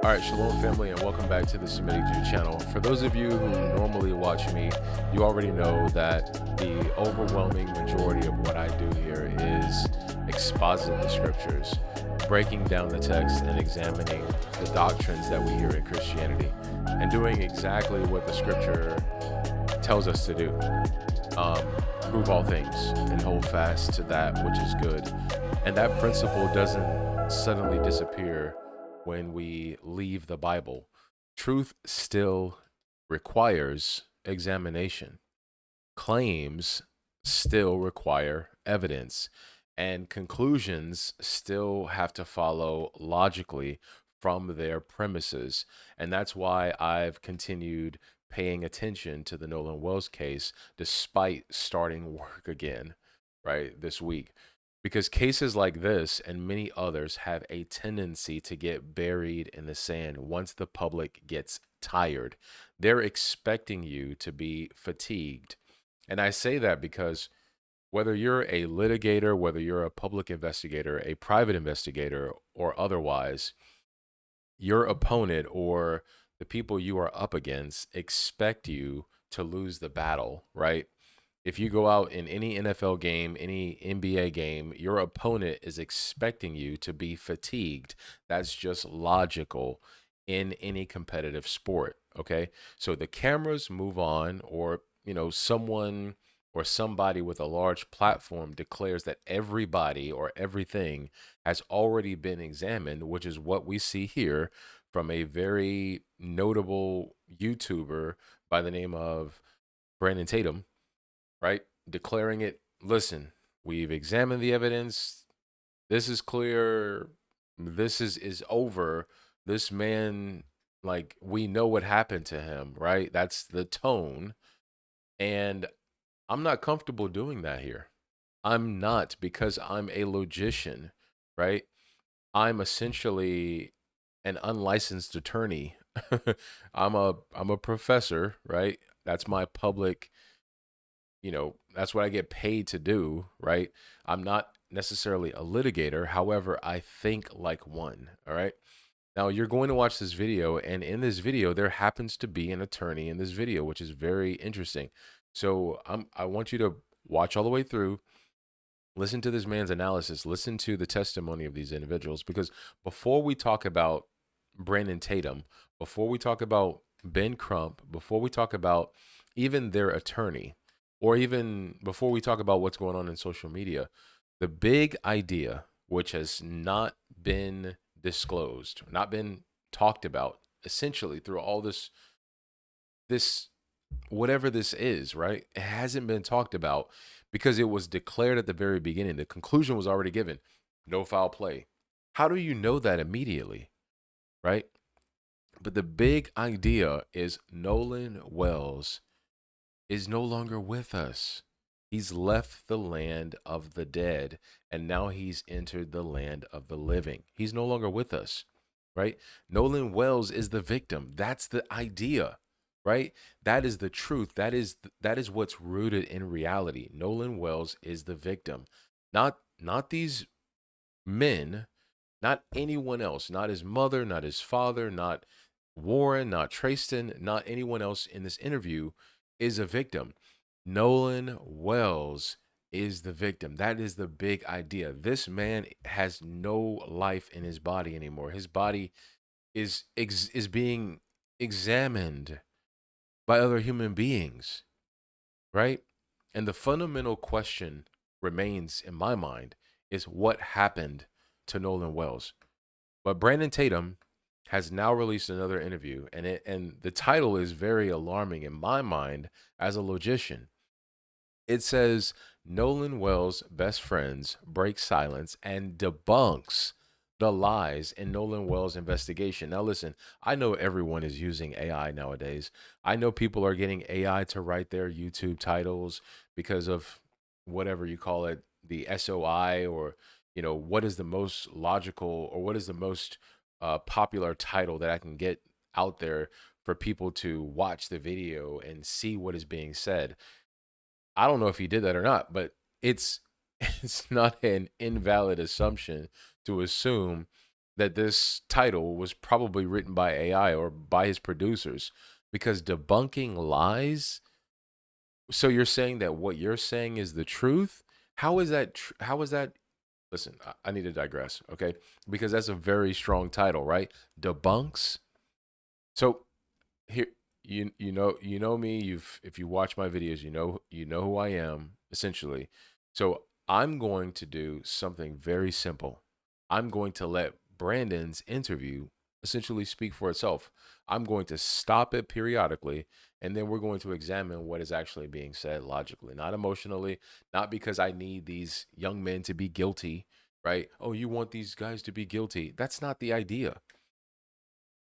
All right, Shalom family, and welcome back to the Semitic Jew channel. For those of you who normally watch me, you already know that the overwhelming majority of what I do here is expositing the scriptures, breaking down the text, and examining the doctrines that we hear in Christianity, and doing exactly what the scripture tells us to do. Prove all things and hold fast to that which is good. And that principle doesn't suddenly disappear when we leave the Bible. Truth still requires examination. Claims still require evidence. And conclusions still have to follow logically from their premises. And that's why I've continued paying attention to the Nolan Wells case despite starting work again, right, this week. Because cases like this and many others have a tendency to get buried in the sand once the public gets tired. They're expecting you to be fatigued. And I say that because whether you're a litigator, whether you're a public investigator, a private investigator, or otherwise, your opponent or the people you are up against expect you to lose the battle, right? If you go out in any NFL game, any NBA game, your opponent is expecting you to be fatigued. That's just logical in any competitive sport, okay? So the cameras move on, or, someone or somebody with a large platform declares that everybody or everything has already been examined, which is what we see here from a very notable YouTuber by the name of Brandon Tatum, right? Declaring it, listen, we've examined the evidence. This is clear. This is over. This man, like, we know what happened to him, right? That's the tone. And I'm not comfortable doing that here. I'm not, because I'm a logician, right? I'm essentially an unlicensed attorney. I'm a professor, right? That's my public, that's what I get paid to do, right? I'm not necessarily a litigator. However, I think like one, all right? Now, you're going to watch this video, and in this video, there happens to be an attorney in this video, which is very interesting. So I want you to watch all the way through, listen to this man's analysis, listen to the testimony of these individuals, because before we talk about Brandon Tatum, before we talk about Ben Crump, before we talk about even their attorney, or even before we talk about what's going on in social media, the big idea, which has not been disclosed, not been talked about, essentially through all this whatever this is, right? It hasn't been talked about because it was declared at the very beginning. The conclusion was already given. No foul play. How do you know that immediately, right? But the big idea is Nolan Wells is no longer with us. He's left the land of the dead, and now he's entered the land of the living. He's no longer with us, right? Nolan Wells is the victim. That's the idea, right? That is the truth. That is what's rooted in reality. Nolan Wells is the victim, not these men, not anyone else, not his mother, not his father, not Warren, not Tracestin, not anyone else in this interview is a victim. Nolan Wells is the victim. That is the big idea. This man has no life in his body anymore. His body is being examined by other human beings, right? And the fundamental question remains in my mind is what happened to Nolan Wells. But Brandon Tatum has now released another interview, and the title is very alarming in my mind as a logician. It says Nolan Wells' best friends break silence and debunks the lies in Nolan Wells' investigation. Now, listen, I know everyone is using AI nowadays. I know people are getting AI to write their YouTube titles because of whatever you call it, the SOI, or, what is the most logical, or what is the most popular title that I can get out there for people to watch the video and see what is being said. I don't know if he did that or not, but it's it's not an invalid assumption to assume that this title was probably written by AI or by his producers, because debunking lies. So you're saying that what you're saying is the truth? How is that? How is that? Listen, I need to digress, okay? Because that's a very strong title, right? Debunks. So here, you know me. If you watch my videos, you know who I am essentially. So I'm going to do something very simple. I'm going to let Brandon's interview essentially speak for itself. I'm going to stop it periodically, and then we're going to examine what is actually being said logically, not emotionally, not because I need these young men to be guilty, right? Oh, you want these guys to be guilty. That's not the idea.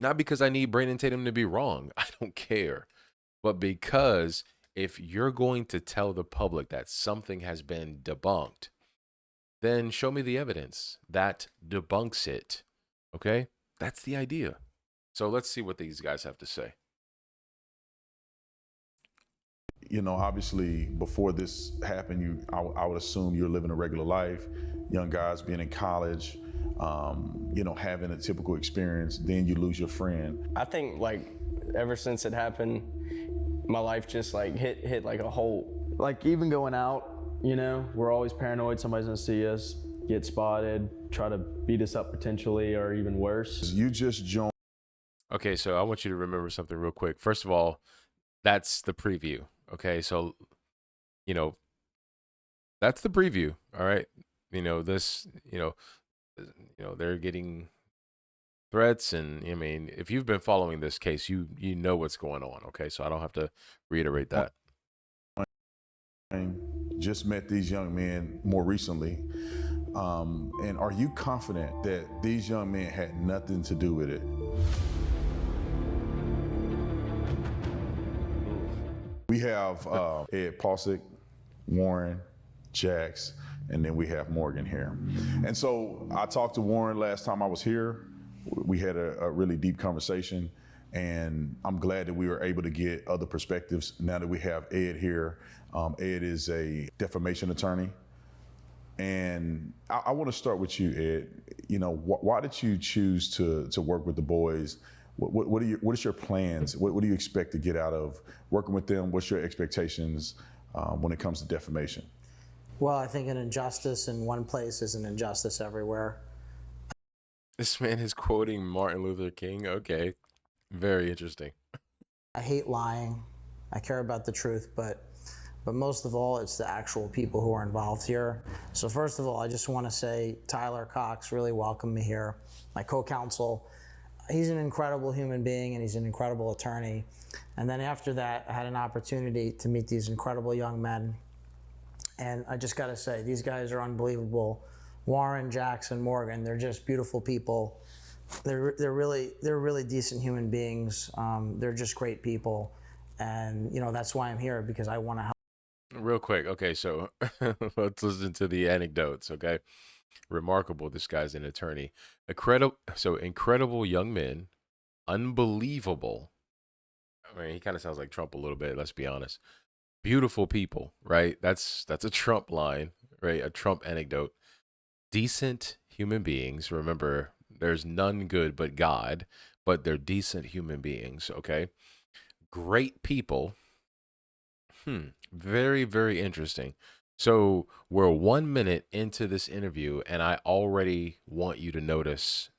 Not because I need Brandon Tatum to be wrong. I don't care. But because if you're going to tell the public that something has been debunked, then show me the evidence that debunks it. Okay? That's the idea. So let's see what these guys have to say. You know, obviously, before this happened, I would assume you're living a regular life, young guys being in college, you know, having a typical experience. Then you lose your friend. I think like ever since it happened, my life just like hit like a hole. Like even going out, you know, we're always paranoid somebody's gonna see us, get spotted, try to beat us up potentially, or even worse. You just joined. Okay, so I want you to remember something real quick. First of all, that's the preview. Okay, so, you know, that's the preview. All right. This, they're getting threats, and I mean, if you've been following this case, you know what's going on. Okay, so I don't have to reiterate that. Just met these young men more recently. And are you confident that these young men had nothing to do with it? We have Ed Pausick, Warren, Jax, and then we have Morgan here. And so I talked to Warren last time I was here. We had a really deep conversation, and I'm glad that we were able to get other perspectives now that we have Ed here. Ed is a defamation attorney. And I want to start with you, Ed. You know, why did you choose to work with the boys? What is your plans? What do you expect to get out of working with them? What's your expectations when it comes to defamation? Well, I think an injustice in one place is an injustice everywhere. This man is quoting Martin Luther King. Okay, very interesting. I hate lying. I care about the truth, but most of all, it's the actual people who are involved here. So first of all, I just want to say Tyler Cox really welcomed me here, my co-counsel. He's an incredible human being and he's an incredible attorney. And then after that, I had an opportunity to meet these incredible young men. And I just got to say, these guys are unbelievable. Warren, Jackson, Morgan, they're just beautiful people. They're really decent human beings. They're just great people. And, you know, that's why I'm here, because I want to help. Real quick. Okay, so let's listen to the anecdotes. Okay. Remarkable. This guy's an attorney. Incredible young men. Unbelievable. I mean, he kind of sounds like Trump a little bit, let's be honest. Beautiful people, right? That's a Trump line, right? A Trump anecdote. Decent human beings. Remember, there's none good but God, but they're decent human beings, okay? Great people. Very, very interesting. So we're 1 minute into this interview, and I already want you to notice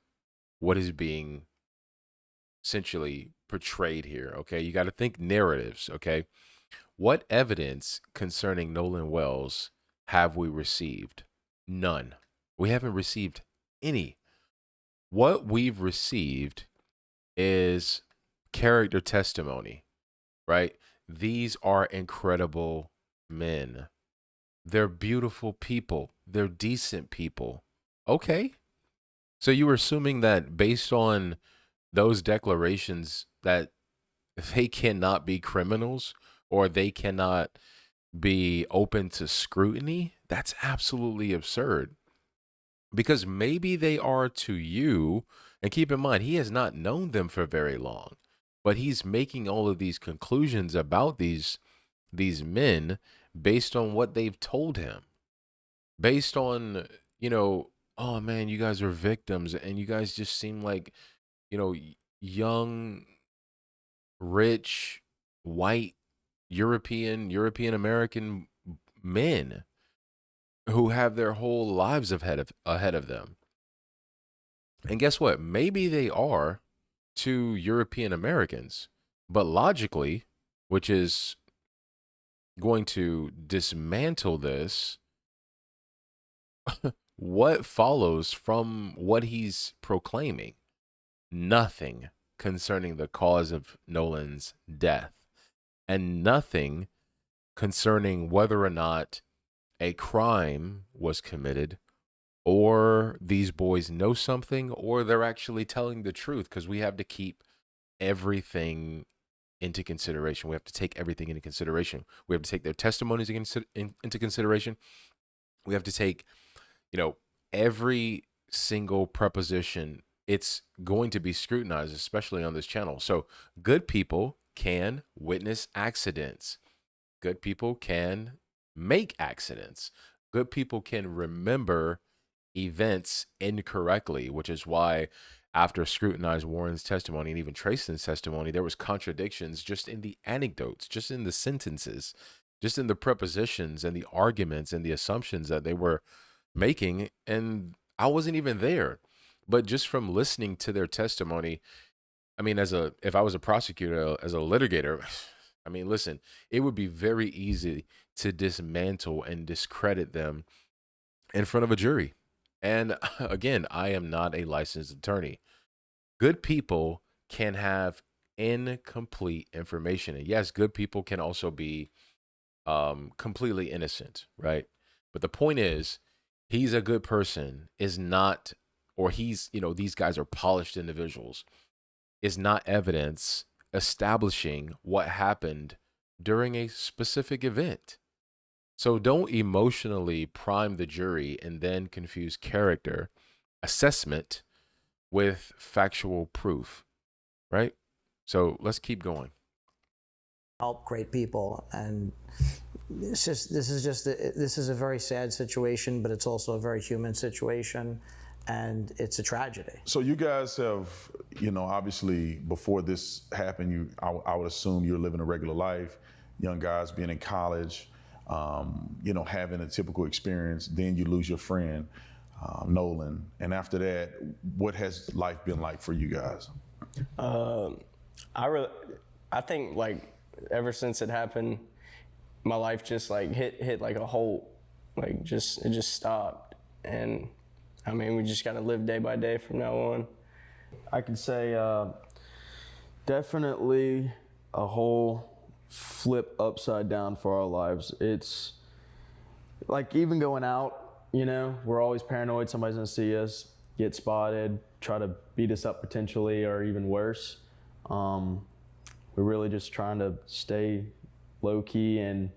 what is being essentially portrayed here. Okay. You got to think narratives. Okay. What evidence concerning Nolan Wells have we received? None. We haven't received any. What we've received is character testimony, right? These are incredible men. They're beautiful people. They're decent people. Okay. So you were assuming that based on those declarations that they cannot be criminals or they cannot be open to scrutiny? That's absolutely absurd. Because maybe they are to you, and keep in mind, he has not known them for very long, but he's making all of these conclusions about these based on what they've told him, based on, oh man, you guys are victims, and you guys just seem like, young, rich, white, European American men who have their whole lives ahead of them. And guess what? Maybe they are to European Americans, but logically, which is going to dismantle this, what follows from what he's proclaiming? Nothing concerning the cause of Nolan's death, and nothing concerning whether or not a crime was committed, or these boys know something, or they're actually telling the truth, because we have to keep everything into consideration. We have to take everything into consideration. We have to take their testimonies into consideration. We have to take, every single preposition. It's going to be scrutinized, especially on this channel. So good people can witness accidents. Good people can make accidents. Good people can remember events incorrectly, which is why after scrutinized Warren's testimony and even Tracestin's testimony, there was contradictions just in the anecdotes, just in the sentences, just in the prepositions and the arguments and the assumptions that they were making. And I wasn't even there, but just from listening to their testimony, I mean, if I was a prosecutor, as a litigator, I mean, listen, it would be very easy to dismantle and discredit them in front of a jury. And again, I am not a licensed attorney. Good people can have incomplete information. And yes, good people can also be completely innocent, right? But the point is, he's a good person, is not, or these guys are polished individuals, is not evidence establishing what happened during a specific event. So don't emotionally prime the jury and then confuse character assessment with factual proof, right? So let's keep going. Help great people, and this is a very sad situation, but it's also a very human situation, and it's a tragedy. So you guys have, obviously before this happened, I would assume you're living a regular life, young guys being in college, having a typical experience. Then you lose your friend, Nolan, and after that, what has life been like for you guys? I think like ever since it happened, my life just like hit like a hole, like it just stopped. And I mean, we just got to live day by day from now on. I could say definitely a whole flip upside down for our lives. It's like even going out, we're always paranoid somebody's gonna see us, get spotted, try to beat us up potentially, or even worse. We're really just trying to stay low key and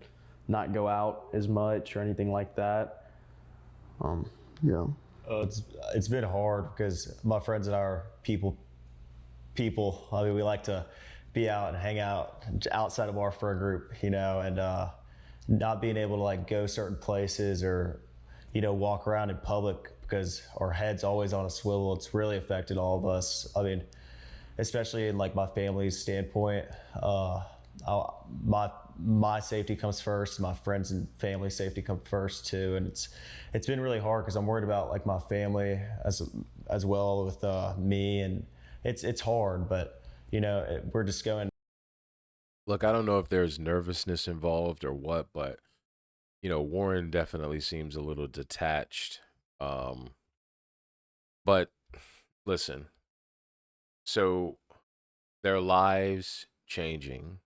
not go out as much or anything like that. Yeah. It's been hard because my friends and I are people. I mean, we like to be out and hang out outside of our friend group, and not being able to like go certain places or, walk around in public because our head's always on a swivel. It's really affected all of us. I mean, especially in like my family's standpoint, my safety comes first, my friends and family safety come first too, and it's been really hard because I'm worried about like my family as well with me, and it's hard, but we're just going. Look, I don't know if there's nervousness involved or what, but Warren definitely seems a little detached. But listen, so their lives changing,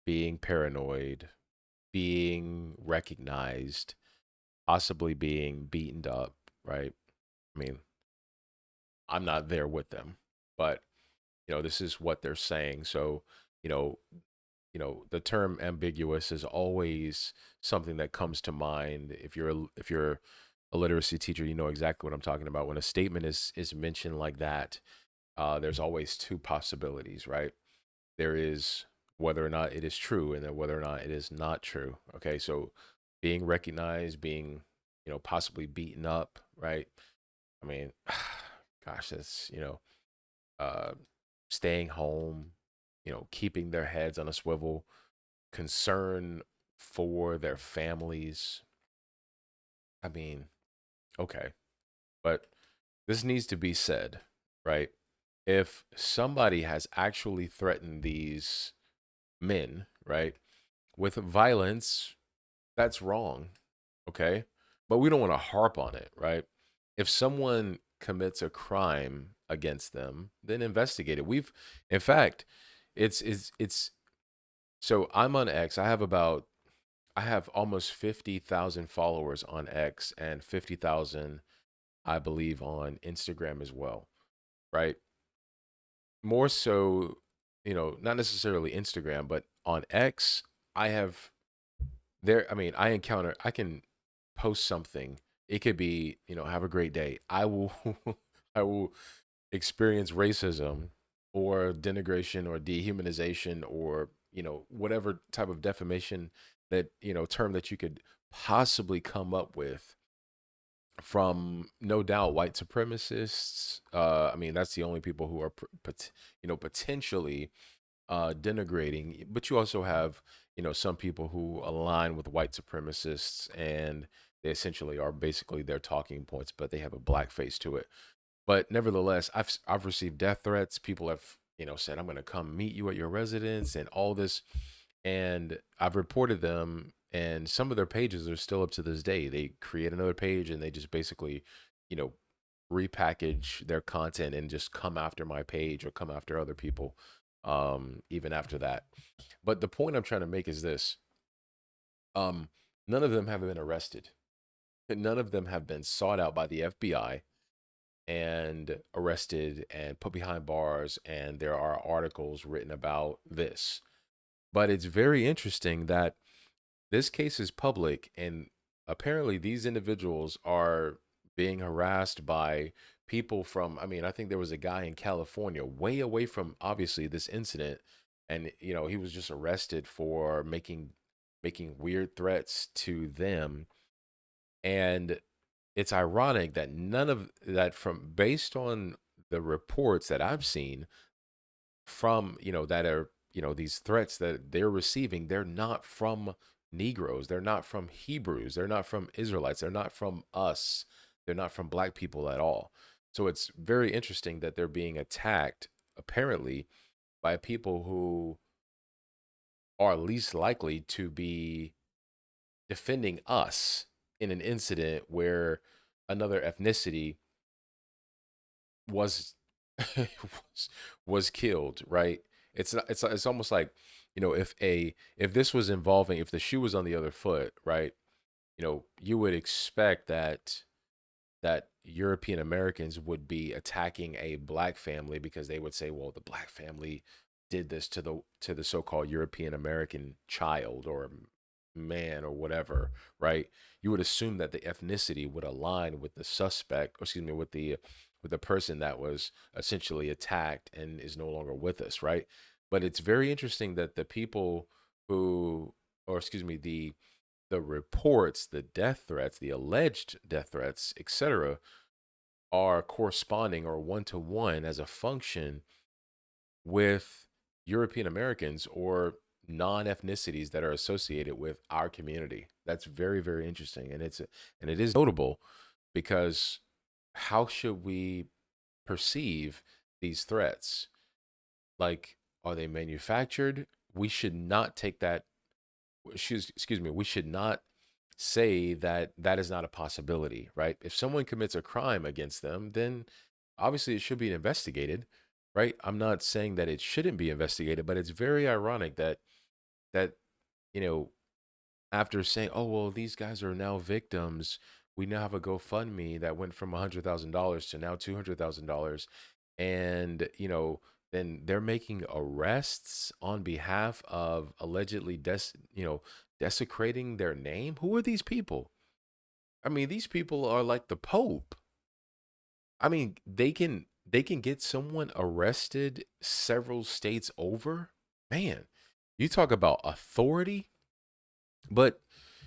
being paranoid, being recognized, possibly being beaten up, right? I mean, I'm not there with them, but this is what they're saying. So, the term ambiguous is always something that comes to mind. If you're a literacy teacher, you know exactly what I'm talking about. When a statement is mentioned like that, there's always two possibilities, right? There is whether or not it is true, and then whether or not it is not true. Okay, so being recognized, being possibly beaten up, right? I mean, gosh, that's, uh, staying home, keeping their heads on a swivel, concern for their families. I mean, okay, but this needs to be said, right? If somebody has actually threatened these men, right, with violence, that's wrong, okay? But we don't want to harp on it, right? If someone commits a crime against them, then investigate it. In fact, it's so I'm on X. I have almost 50,000 followers on X and 50,000, I believe, on Instagram as well, right? More so, not necessarily Instagram, but on X, I have I mean, I can post something. It could be, have a great day. I will, I will experience racism or denigration or dehumanization or, whatever type of defamation that, term that you could possibly come up with from no doubt white supremacists. I mean, that's the only people who are, potentially denigrating, but you also have, some people who align with white supremacists and they essentially are basically their talking points, but they have a black face to it. But nevertheless, I've received death threats. People have, said, I'm going to come meet you at your residence and all this. And I've reported them, and some of their pages are still up to this day. They create another page and they just basically, you know, repackage their content and just come after my page or come after other people, even after that. But the point I'm trying to make is this: um, none of them have been arrested. None of them have been sought out by the FBI and arrested and put behind bars. And there are articles written about this. But it's very interesting that this case is public, and apparently these individuals are being harassed by people from, I mean, I think there was a guy in California way away from obviously this incident, and he was just arrested for making weird threats to them. And it's ironic that none of that, from based on the reports that I've seen from, that are, these threats that they're receiving, they're not from Negroes, they're not from Hebrews, they're not from Israelites, they're not from us, they're not from black people at all. So it's very interesting that they're being attacked apparently by people who are least likely to be defending us in an incident where another ethnicity was was killed, right? It's almost like, if this was involving, if the shoe was on the other foot, right? You would expect that European Americans would be attacking a black family because they would say, well, the black family did this to the so-called European American child or man or whatever, right? You would assume that the ethnicity would align with the suspect, or excuse me, with the person that was essentially attacked and is no longer with us, right? But it's very interesting that the people who, or excuse me, the reports, the death threats, the alleged death threats, etc., are corresponding or one to one as a function with European Americans or non-ethnicities that are associated with our community. That's very, very interesting, and it is notable because how should we perceive these threats? Like, are they manufactured? We should not take that. Excuse me. We should not say that that is not a possibility, right? If someone commits a crime against them, then obviously it should be investigated, right? I'm not saying that it shouldn't be investigated, but it's very ironic that you know after saying, oh well, these guys are now victims, we now have a GoFundMe that went from $100,000 to now $200,000, and then they're making arrests on behalf of allegedly desecrating their name. Who are these people? I mean, these people are like the Pope. I mean, they can get someone arrested several states over. Man, you talk about authority. But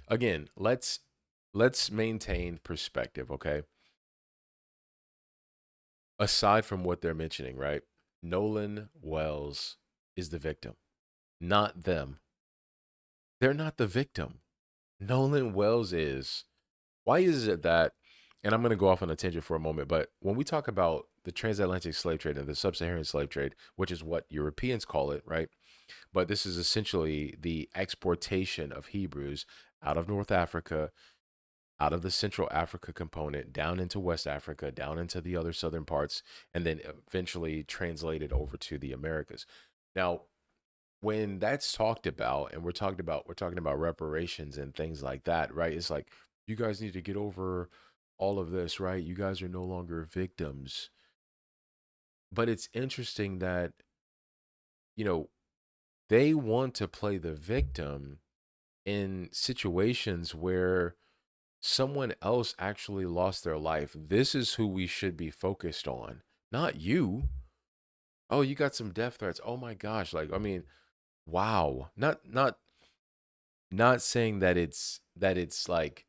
again, let's maintain perspective, okay? Aside from what they're mentioning, right? Nolan Wells is the victim, not them. They're not the victim. Nolan Wells is. Why is it that, and I'm going to go off on a tangent for a moment, but when we talk about the transatlantic slave trade and the sub-Saharan slave trade, which is what Europeans call it, right? But this is essentially the exportation of Hebrews out of North Africa, out of the Central Africa component, down into West Africa, down into the other southern parts, and then eventually translated over to the Americas. Now, when that's talked about, and we're talking about reparations and things like that, right? It's like, you guys need to get over all of this, right? You guys are no longer victims. But it's interesting that, you know, they want to play the victim in situations where someone else actually lost their life. This is who we should be focused on, not you. Oh, you got some death threats. Oh my gosh. Like, I mean, wow. Not saying that it's like,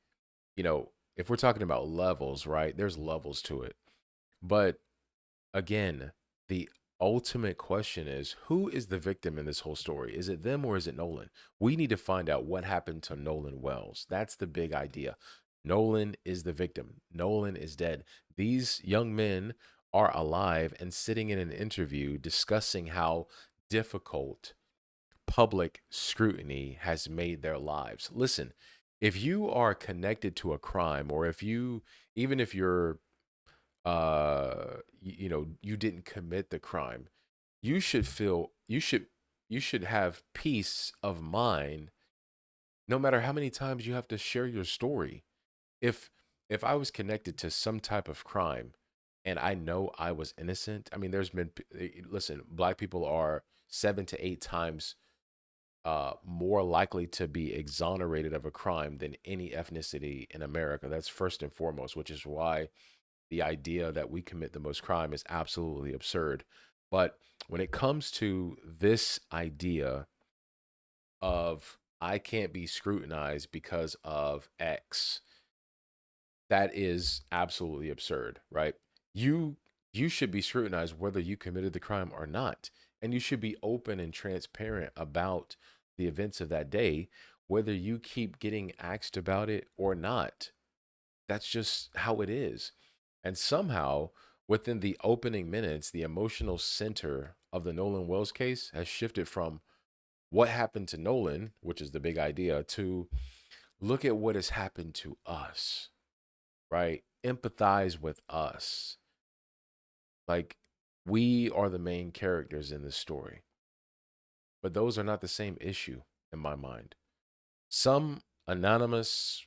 if we're talking about levels, right? There's levels to it. But again, the ultimate question is, who is the victim in this whole story? Is it them or is it Nolan? We need to find out what happened to Nolan Wells. That's the big idea. Nolan is the victim. Nolan is dead. These young men are alive and sitting in an interview discussing how difficult public scrutiny has made their lives. Listen, if you are connected to a crime, or if you, even if you're, you didn't commit the crime, you should have peace of mind no matter how many times you have to share your story. If if I was connected to some type of crime and I know I was innocent, I mean, listen, black people are 7 to 8 times more likely to be exonerated of a crime than any ethnicity in America. That's first and foremost, which is why the idea that we commit the most crime is absolutely absurd. But when it comes to this idea of I can't be scrutinized because of X, that is absolutely absurd, right? You you should be scrutinized whether you committed the crime or not, and you should be open and transparent about the events of that day, whether you keep getting asked about it or not. That's just how it is. And somehow, within the opening minutes, the emotional center of the Nolan Wells case has shifted from what happened to Nolan, which is the big idea, to look at what has happened to us, right? Empathize with us. Like, we are the main characters in this story. But those are not the same issue in my mind. Some anonymous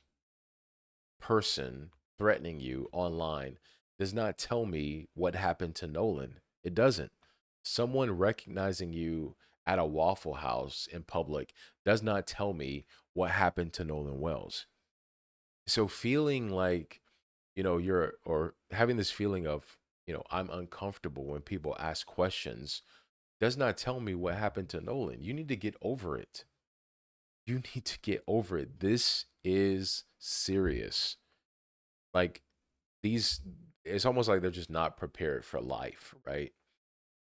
person threatening you online does not tell me what happened to Nolan. It doesn't. Someone recognizing you at a Waffle House in public does not tell me what happened to Nolan Wells. So feeling like, or having this feeling of, I'm uncomfortable when people ask questions does not tell me what happened to Nolan. You need to get over it. You need to get over it. This is serious. Like, these, it's almost like they're just not prepared for life, right?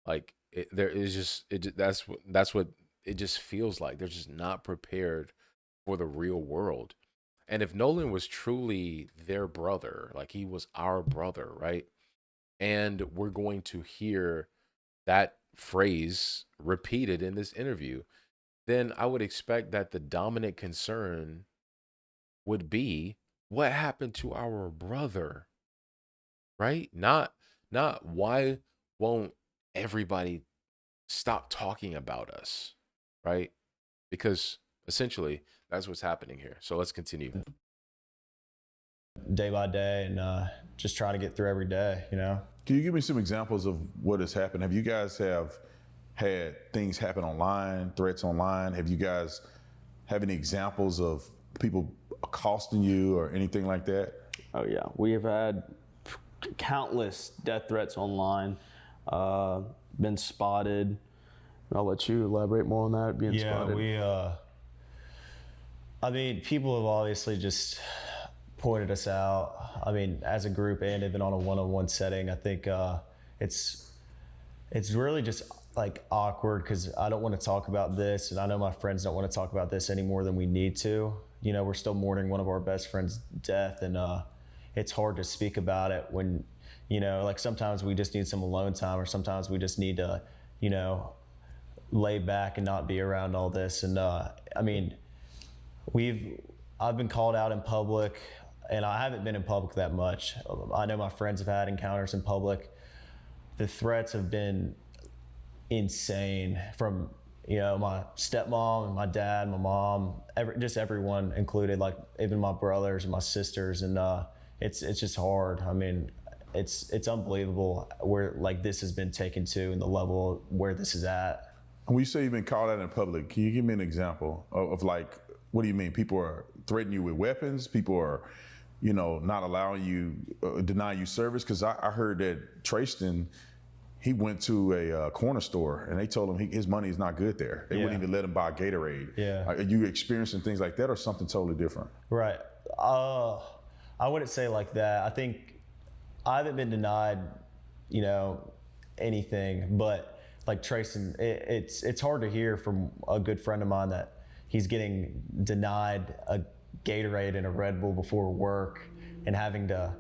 Like, there is just that's what it just feels like. They're just not prepared for the real world. And if Nolan was truly their brother, like he was our brother, right? And we're going to hear that phrase repeated in this interview, then I would expect that the dominant concern would be what happened to our brother, right? Not why won't everybody stop talking about us, right? Because essentially that's what's happening here. So let's continue. Day by day, and just trying to get through every day, Can you give me some examples of what has happened? Have you guys have had things happen online, threats online? Have you guys have any examples of people accosting you or anything like that? Oh yeah, we have had countless death threats online. Been spotted. I'll let you elaborate more on that. Spotted. I mean, people have obviously just pointed us out. I mean, as a group and even on a one-on-one setting, I think it's really just like awkward because I don't want to talk about this, and I know my friends don't want to talk about this any more than we need to. You know, we're still mourning one of our best friends' death, and it's hard to speak about it when, you know, like sometimes we just need some alone time, or sometimes we just need to, you know, lay back and not be around all this. And I mean, I've been called out in public, and I haven't been in public that much. I know my friends have had encounters in public. The threats have been insane from, you know, my stepmom and my dad, my mom, just everyone included, like even my brothers and my sisters. And it's just hard. I mean, it's unbelievable where like this has been taken to and the level where this is at. When you say you've been called out in public, can you give me an example of like, what do you mean? People are threatening you with weapons? People are, you know, not allowing you, denying you service? Because I heard that Tracestin, he went to a corner store and they told him his money is not good there. They wouldn't even let him buy Gatorade. Yeah. Are you experiencing things like that or something totally different? Right. I wouldn't say like that. I think I haven't been denied, you know, anything, but like Tracestin, it's hard to hear from a good friend of mine that he's getting denied a Gatorade and a Red Bull before work and having to,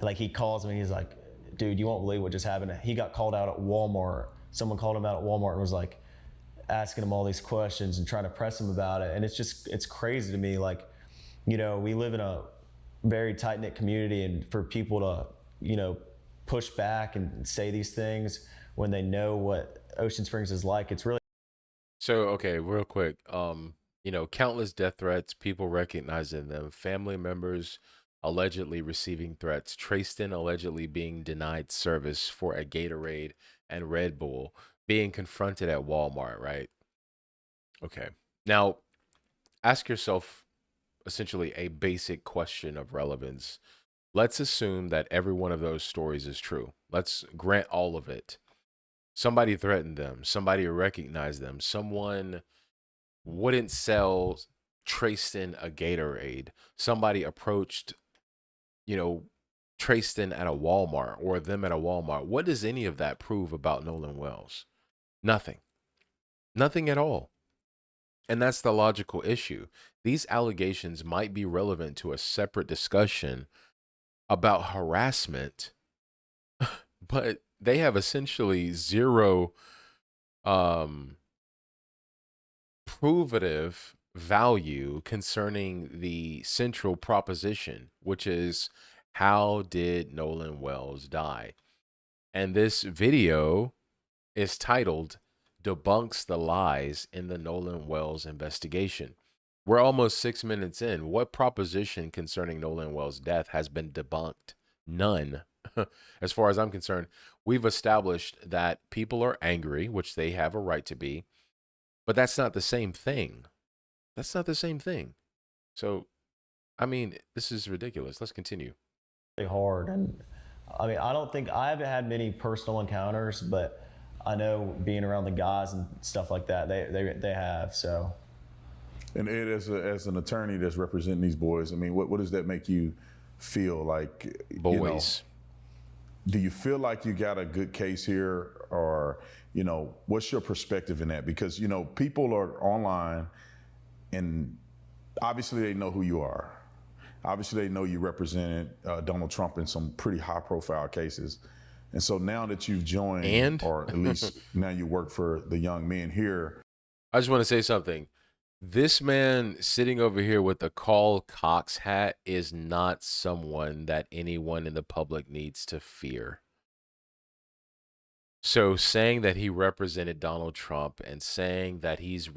like, he calls me, he's like, dude, you won't believe what just happened. He got called out at Walmart. Someone called him out at Walmart and was like asking him all these questions and trying to press him about it. And it's crazy to me. Like, you know, we live in a very tight knit community, and for people to, you know, push back and say these things when they know what Ocean Springs is like, it's really. So, okay, real quick. You know, countless death threats, people recognizing them, family members allegedly receiving threats, Tracestin allegedly being denied service for a Gatorade and Red Bull, being confronted at Walmart, right? Okay. Now, ask yourself essentially a basic question of relevance. Let's assume that every one of those stories is true. Let's grant all of it. Somebody threatened them, somebody recognized them, someone wouldn't sell Tracestin a Gatorade, somebody approached, you know, Tracestin at a Walmart or them at a Walmart. What does any of that prove about Nolan Wells? Nothing. Nothing at all. And that's the logical issue. These allegations might be relevant to a separate discussion about harassment, but they have essentially zero provative value concerning the central proposition, which is, how did Nolan Wells die? And this video is titled Debunks the Lies in the Nolan Wells Investigation. We're almost 6 minutes in. What proposition concerning Nolan Wells' death has been debunked? None. As far as I'm concerned, we've established that people are angry, which they have a right to be, but that's not the same thing. That's not the same thing. So, I mean, this is ridiculous. Let's continue. Hard. And I mean, I haven't had many personal encounters, but I know being around the guys and stuff like that, they have. So. And Ed, as an attorney that's representing these boys, I mean, what does that make you feel like? Boys. You know, do you feel like you got a good case here, or, you know, what's your perspective in that? Because, you know, people are online and obviously they know who you are. Obviously they know you represented Donald Trump in some pretty high profile cases. And so now that you've joined, or at least now you work for the young men here. I just want to say something. This man sitting over here with the Carl Cox hat is not someone that anyone in the public needs to fear. So saying that he represented Donald Trump and saying that he's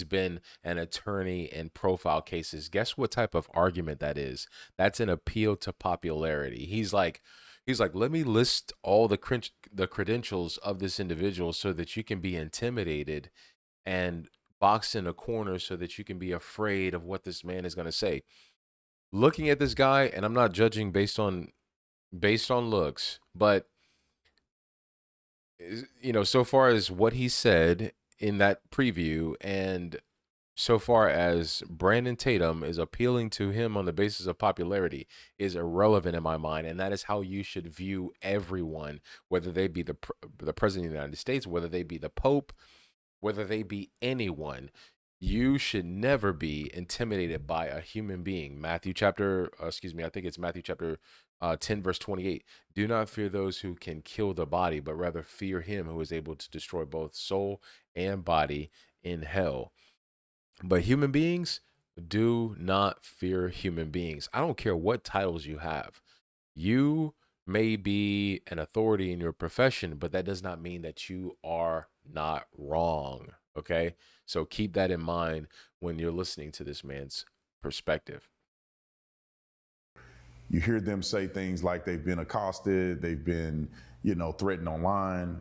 been an attorney in profile cases, guess what type of argument that is? That's an appeal to popularity. He's like, let me list all the credentials of this individual so that you can be intimidated and boxed in a corner so that you can be afraid of what this man is going to say. Looking at this guy, and I'm not judging based on looks, but, you know, so far as what he said in that preview and so far as Brandon Tatum is appealing to him on the basis of popularity is irrelevant in my mind, and that is how you should view everyone, whether they be the president of the United States, whether they be the Pope, whether they be anyone. You should never be intimidated by a human being. Matthew chapter, I think it's Matthew chapter 10, verse 28. Do not fear those who can kill the body, but rather fear him who is able to destroy both soul and body in hell. But human beings, do not fear human beings. I don't care what titles you have. You may be an authority in your profession, but that does not mean that you are not wrong. Okay. So keep that in mind when you're listening to this man's perspective. You hear them say things like they've been accosted, they've been, threatened online.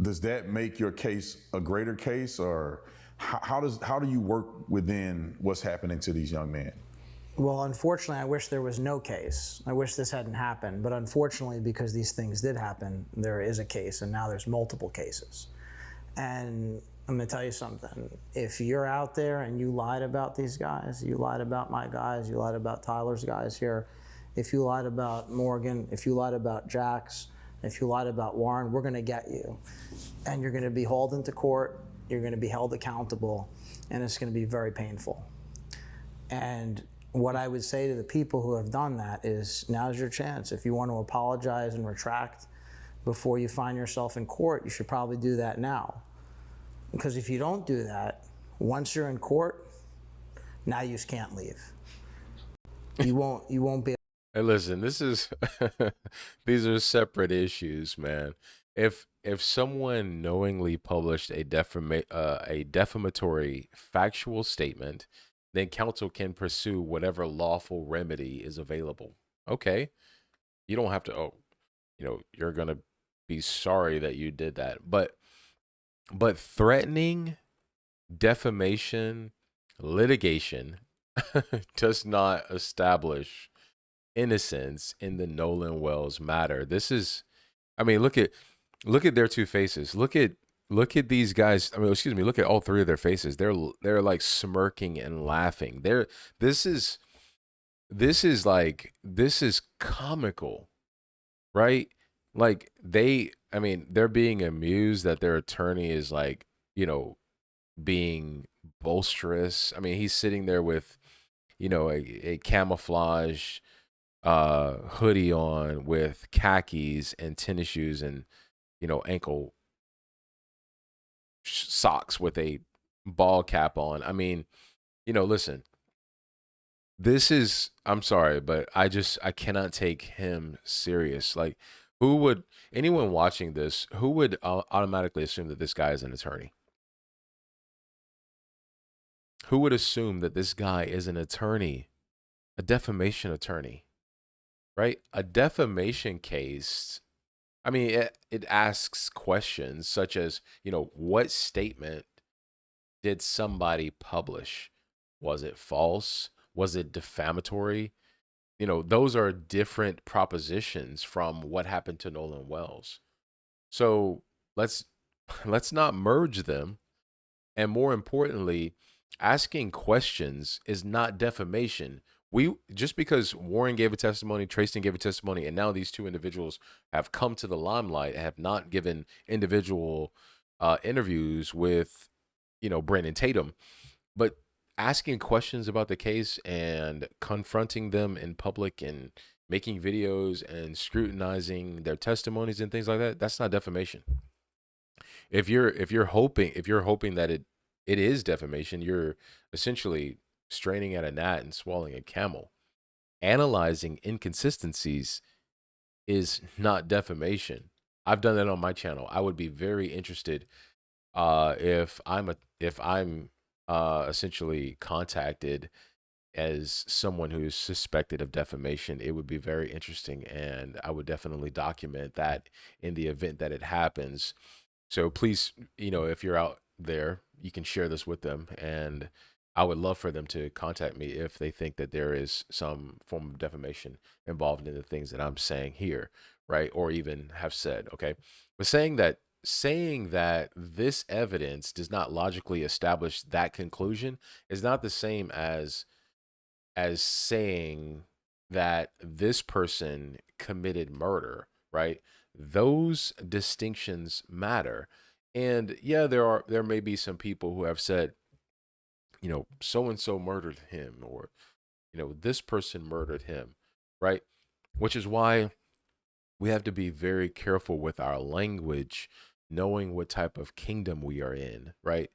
Does that make your case a greater case, or how do you work within what's happening to these young men? Well, unfortunately, I wish there was no case. I wish this hadn't happened. But unfortunately, because these things did happen, there is a case, and now there's multiple cases. And I'm going to tell you something. If you're out there and you lied about these guys, you lied about my guys, you lied about Tyler's guys here, if you lied about Morgan, if you lied about Jax, if you lied about Warren, we're going to get you. And you're going to be hauled into court, you're going to be held accountable, and it's going to be very painful. And what I would say to the people who have done that is, now's your chance. If you want to apologize and retract before you find yourself in court, you should probably do that now. Because if you don't do that, once you're in court, now you just can't leave. You won't be. Hey, listen, this is these are separate issues, man. If someone knowingly published a defamatory factual statement, then counsel can pursue whatever lawful remedy is available. Okay. You don't have to, you're going to be sorry that you did that. But threatening, defamation, litigation does not establish innocence in the Nolan Wells matter. This is, look at their two faces. Look at these guys. Look at all three of their faces. They're like smirking and laughing. This is comical, right? Like they're being amused that their attorney is like, being boisterous. He's sitting there with, a camouflage hoodie on with khakis and tennis shoes and, ankle socks with a ball cap on. Listen, this is, I'm sorry, but I cannot take him serious. Like, anyone watching this, who would automatically assume that this guy is an attorney? Who would assume that this guy is an attorney, a defamation attorney, right? A defamation case, it asks questions such as, what statement did somebody publish? Was it false? Was it defamatory? Those are different propositions from what happened to Nolan Wells. So let's not merge them. And more importantly, asking questions is not defamation. Just because Warren gave a testimony, Tracestin gave a testimony, and now these two individuals have come to the limelight and have not given individual interviews with, Brandon Tatum, but asking questions about the case and confronting them in public and making videos and scrutinizing their testimonies and things like that, that's not defamation. If you're hoping that it is defamation, you're essentially straining at a gnat and swallowing a camel. Analyzing inconsistencies is not defamation. I've done that on my channel. I would be very interested if I'm essentially contacted as someone who's suspected of defamation. It would be very interesting, and I would definitely document that in the event that it happens. So please, if you're out there, you can share this with them, and I would love for them to contact me if they think that there is some form of defamation involved in the things that I'm saying here, right? Or even have said, okay? But saying that saying that this evidence does not logically establish that conclusion is not the same as saying that this person committed murder, right? Those distinctions matter. And yeah, there may be some people who have said, so and so murdered him, or this person murdered him, right? Which is why we have to be very careful with our language, knowing what type of kingdom we are in, right?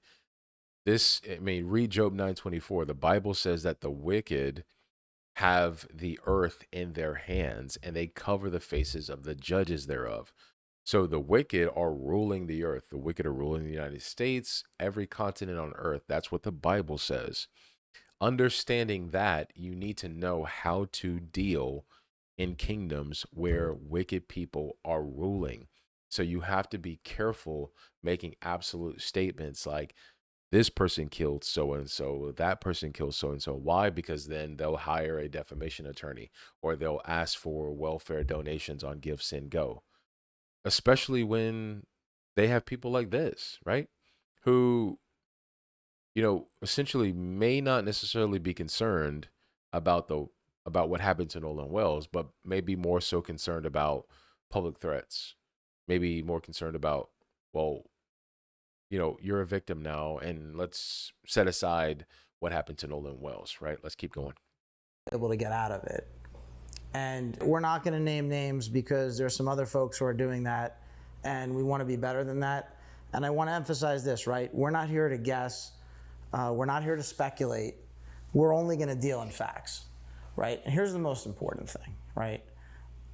Read Job 9:24. The Bible says that the wicked have the earth in their hands, and they cover the faces of the judges thereof. So the wicked are ruling the earth. The wicked are ruling the United States, every continent on earth. That's what the Bible says. Understanding that, you need to know how to deal in kingdoms where wicked people are ruling. So you have to be careful making absolute statements like, this person killed so and so, that person killed so and so. Why? Because then they'll hire a defamation attorney, or they'll ask for welfare donations on Give, Send, Go. Especially when they have people like this, right? Who, essentially may not necessarily be concerned about what happened to Nolan Wells, but maybe more so concerned about public threats. Maybe more concerned about, well, you're a victim now, and let's set aside what happened to Nolan Wells, right? Let's keep going. Able to get out of it. And we're not going to name names because there's some other folks who are doing that, and we want to be better than that. And I want to emphasize this, right? We're not here to guess. We're not here to speculate. We're only going to deal in facts, right? And here's the most important thing, right?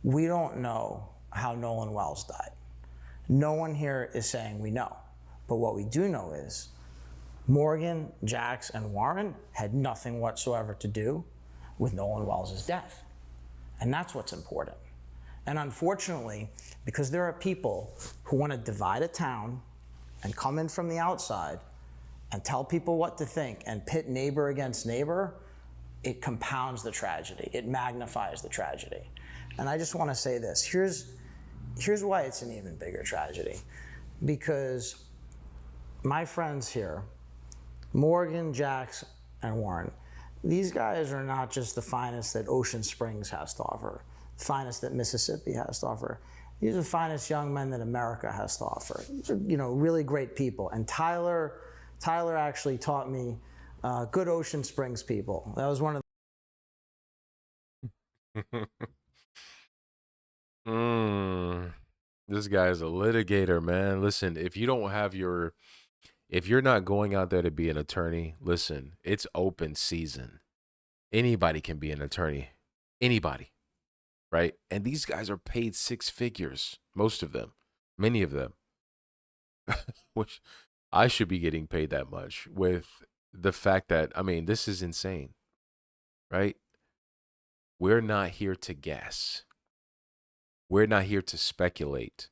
We don't know how Nolan Wells died. No one here is saying we know. But what we do know is Morgan, Jax, and Warren had nothing whatsoever to do with Nolan Wells' death. And that's what's important. And unfortunately, because there are people who want to divide a town and come in from the outside and tell people what to think and pit neighbor against neighbor, it compounds the tragedy. It magnifies the tragedy. And I just want to say this. Here's why it's an even bigger tragedy. Because my friends here, Morgan, Jax, and Warren, these guys are not just the finest that Ocean Springs has to offer, the finest that Mississippi has to offer. These are the finest young men that America has to offer. These are, really great people. And Tyler actually taught me good Ocean Springs people. That was one of This guy is a litigator, man. Listen, if you're not going out there to be an attorney, listen, it's open season. Anybody can be an attorney. Anybody. Right? And these guys are paid six figures. Most of them. Many of them. Which I should be getting paid that much, with the fact that, this is insane. Right? We're not here to guess. We're not here to speculate.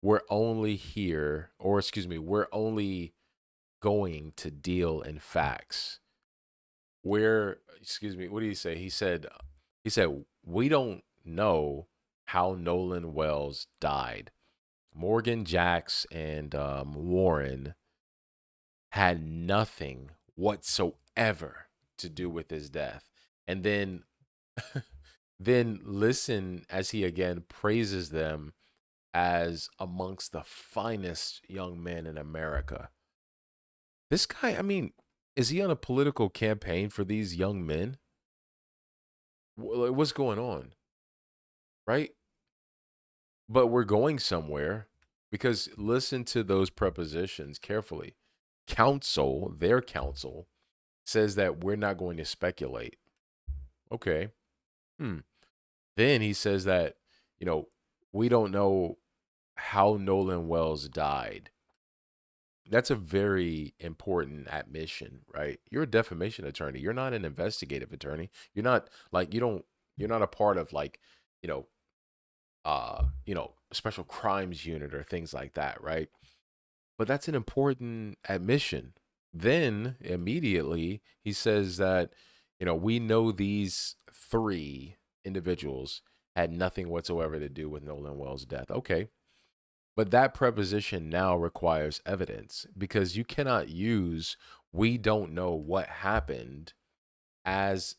We're only going to deal in facts. What did he say? He said, we don't know how Nolan Wells died. Morgan, Jax, and Warren had nothing whatsoever to do with his death. And then listen as he again praises them as amongst the finest young men in America. This guy, is he on a political campaign for these young men? What's going on? Right? But we're going somewhere, because listen to those prepositions carefully. Their counsel, says that we're not going to speculate. Okay. Then he says that, we don't know how Nolan Wells died. That's a very important admission, right? You're a defamation attorney. You're not an investigative attorney. You're not you're not a part of a special crimes unit or things like that, right? But that's an important admission. Then immediately he says that, we know these three individuals had nothing whatsoever to do with Nolan Wells' death. Okay. But that preposition now requires evidence, because you cannot use "we don't know what happened" as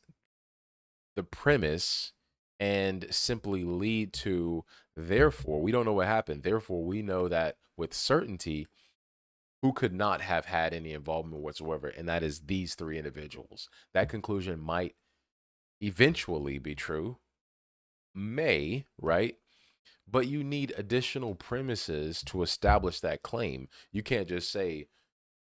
the premise and simply lead to "therefore we don't know what happened, therefore we know that with certainty who could not have had any involvement whatsoever, and that is these three individuals." That conclusion might eventually be true, may, right? But you need additional premises to establish that claim. You can't just say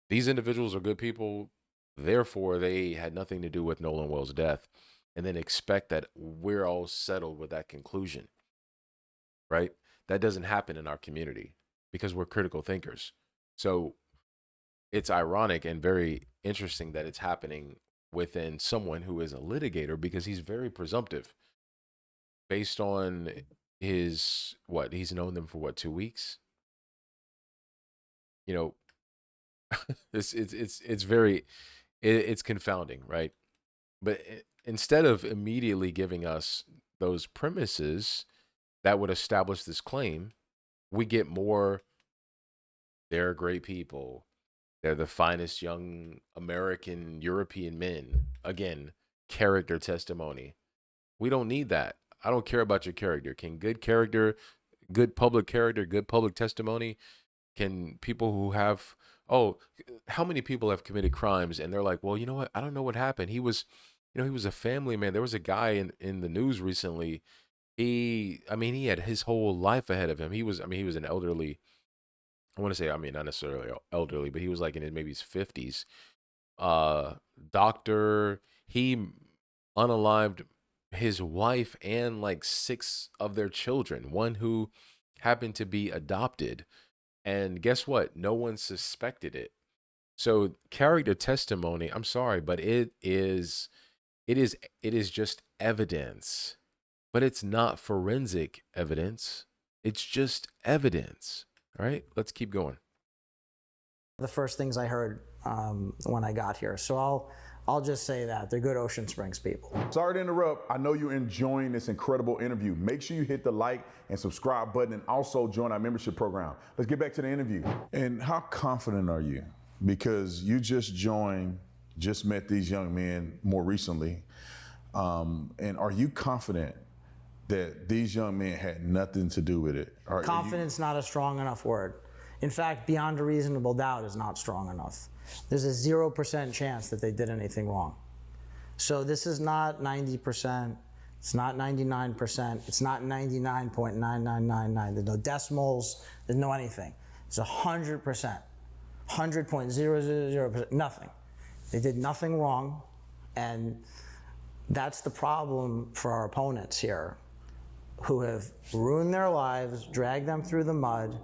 these individuals are good people, therefore they had nothing to do with Nolan Wells' death, and then expect that we're all settled with that conclusion, right? That doesn't happen in our community because we're critical thinkers. So it's ironic and very interesting that it's happening within someone who is a litigator, because he's very presumptive based on his what he's known them for, what, 2 weeks. You know, it's very it's confounding, right? But instead of immediately giving us those premises that would establish this claim, we get more "they're great people, they're the finest young American European men." Again, character testimony. We don't need that. I don't care about your character. Can good character, good public character, good public testimony, can people who have, oh, how many people have committed crimes and they're like, well, you know what? I don't know what happened. He was, he was a family man. There was a guy in the news recently. He had his whole life ahead of him. He was an elderly, I want to say, not necessarily elderly, but he was like in maybe his 50s. Doctor, he unalived his wife and like 6 of their children, one who happened to be adopted. And guess what? No one suspected it. So character testimony, I'm sorry, but it is just evidence. But it's not forensic evidence. It's just evidence. All right, let's keep going. The first things I heard when I got here. So I'll just say that they're good Ocean Springs people. Sorry to interrupt. I know you're enjoying this incredible interview. Make sure you hit the like and subscribe button, and also join our membership program. Let's get back to the interview. And how confident are you? Because you just met these young men more recently. And are you confident that these young men had nothing to do with it? Confidence not a strong enough word. In fact, beyond a reasonable doubt is not strong enough. There's a 0% chance that they did anything wrong. So this is not 90%, it's not 99%, it's not 99.9999. There's no decimals, there's no anything. It's 100%, 100.000%, nothing. They did nothing wrong, and that's the problem for our opponents here, who have ruined their lives, dragged them through the mud,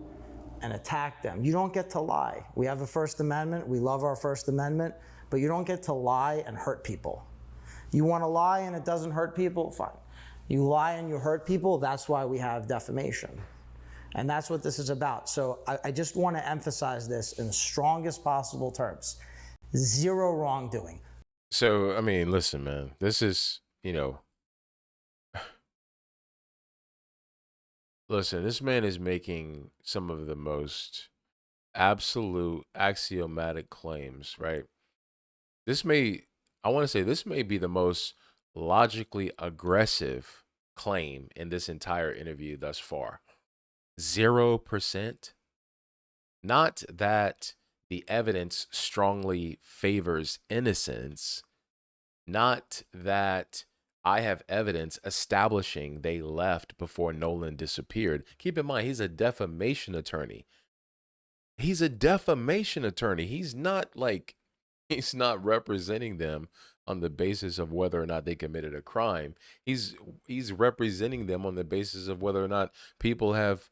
and attack them. You don't get to lie. We have a First Amendment. We love our First Amendment, but you don't get to lie and hurt people. You want to lie and it doesn't hurt people? Fine. You lie and you hurt people, that's why we have defamation. And that's what this is about. So I just want to emphasize this in the strongest possible terms. Zero wrongdoing. So, listen, man, this is, listen, this man is making some of the most absolute axiomatic claims, right? This may be the most logically aggressive claim in this entire interview thus far. 0%. Not that the evidence strongly favors innocence, not that I have evidence establishing they left before Nolan disappeared. Keep in mind, he's a defamation attorney. He's not representing them on the basis of whether or not they committed a crime. He's representing them on the basis of whether or not people have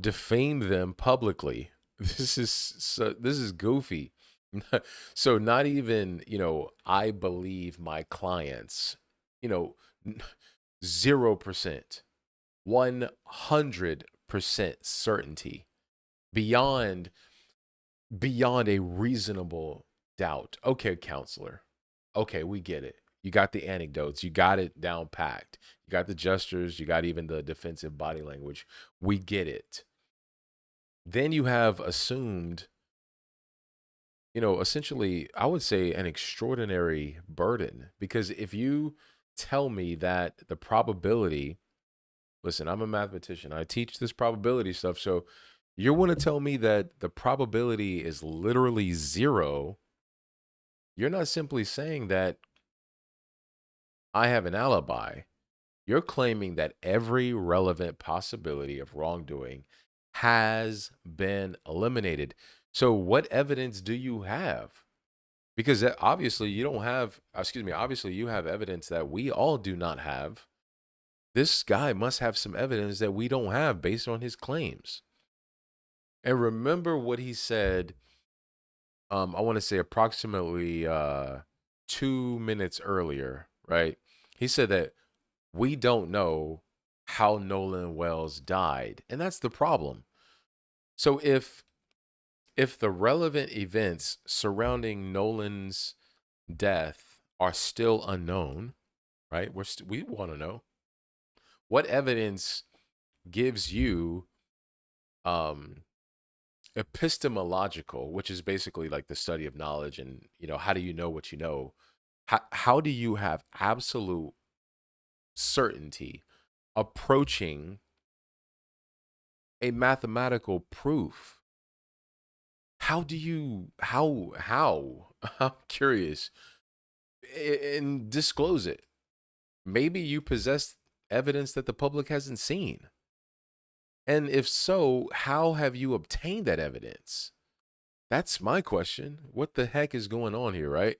defamed them publicly. This is goofy. So not even, I believe my clients, 0%, 100% certainty, beyond a reasonable doubt. Okay, counselor. Okay, we get it. You got the anecdotes. You got it down packed. You got the gestures. You got even the defensive body language. We get it. Then you have assumed, essentially, I would say an extraordinary burden. Because if you tell me that the probability, listen, I'm a mathematician. I teach this probability stuff. So you want to tell me that the probability is literally zero. You're not simply saying that I have an alibi. You're claiming that every relevant possibility of wrongdoing has been eliminated. So what evidence do you have? Because obviously you don't have, obviously you have evidence that we all do not have. This guy must have some evidence that we don't have based on his claims. And remember what he said, I want to say approximately 2 minutes earlier, right? He said that we don't know how Nolan Wells died. And that's the problem. So if the relevant events surrounding Nolan's death are still unknown, right? We want to know what evidence gives you epistemological, which is basically like the study of knowledge, and how do you know what you know? How do you have absolute certainty approaching a mathematical proof? How do you how I'm curious, and disclose it? Maybe you possess evidence that the public hasn't seen. And if so, how have you obtained that evidence? That's my question. What the heck is going on here, right?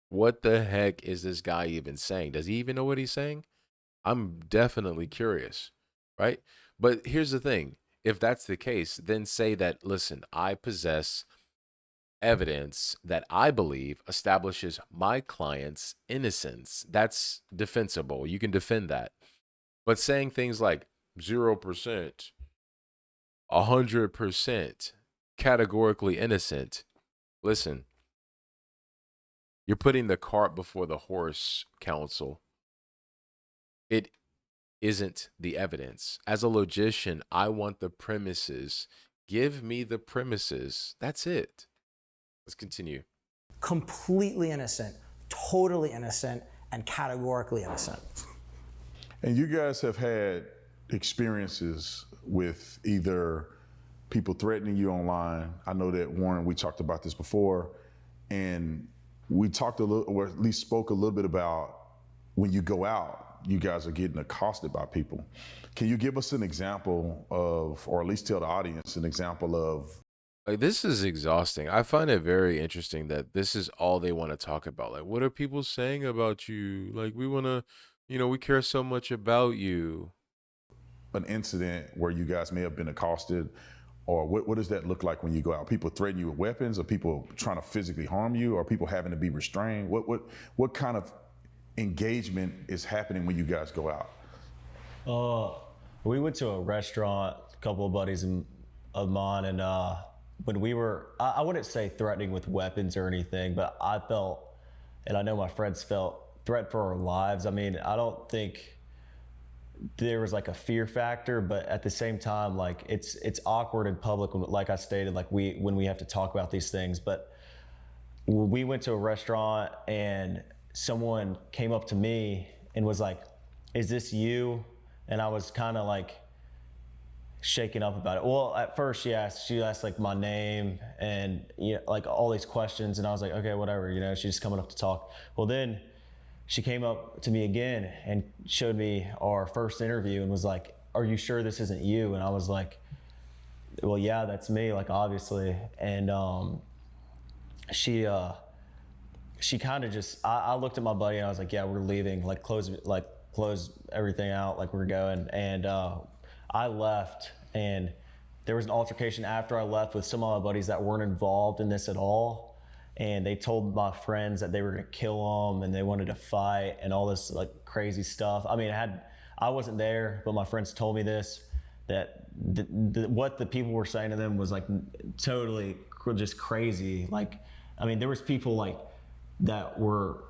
What the heck is this guy even saying? Does he even know what he's saying? I'm definitely curious, right? But here's the thing. If that's the case, then say that, listen, I possess evidence that I believe establishes my client's innocence. That's defensible. You can defend that. But saying things like 0%, 100%, categorically innocent, listen, you're putting the cart before the horse, counsel. It isn't the evidence. As a logician, I want the premises. Give me the premises. That's it. Let's continue. Completely innocent, totally innocent, and categorically innocent. And you guys have had experiences with either people threatening you online. I know that, Warren, we talked about this before, and we talked a little, or at least spoke a little bit about when you go out, you guys are getting accosted by people. Can you give us an example of, or at least tell the audience an example of? Like, this is exhausting. I find it very interesting that this is all they want to talk about. Like, what are people saying about you? Like, we want to, we care so much about you. An incident where you guys may have been accosted, or what does that look like when you go out? People threaten you with weapons, or people trying to physically harm you, or people having to be restrained? What kind of engagement is happening when you guys go out? We went to a restaurant, a couple of buddies of mine, and when we were, I wouldn't say threatening with weapons or anything, but I felt, and I know my friends felt, threat for our lives. I mean, I don't think there was like a fear factor, but at the same time, like it's awkward in public, like I stated, like when we have to talk about these things. But we went to a restaurant and someone came up to me and was like, "Is this you?" And I was kind of like shaken up about it. Well, at first she asked like my name and like all these questions, and I was like, okay, whatever, she's just coming up to talk. Well, then she came up to me again and showed me our first interview and was like, "Are you sure this isn't you?" And I was like, "Well, yeah, that's me, like obviously." And she kind of just, I looked at my buddy and I was like, "Yeah, we're leaving, like close everything out, like we're going." And I left, and there was an altercation after I left with some of my buddies that weren't involved in this at all. And they told my friends that they were gonna kill them and they wanted to fight and all this like crazy stuff. I mean, I wasn't there, but my friends told me this, that what the people were saying to them was like totally just crazy. Like, I mean, there was people like that were,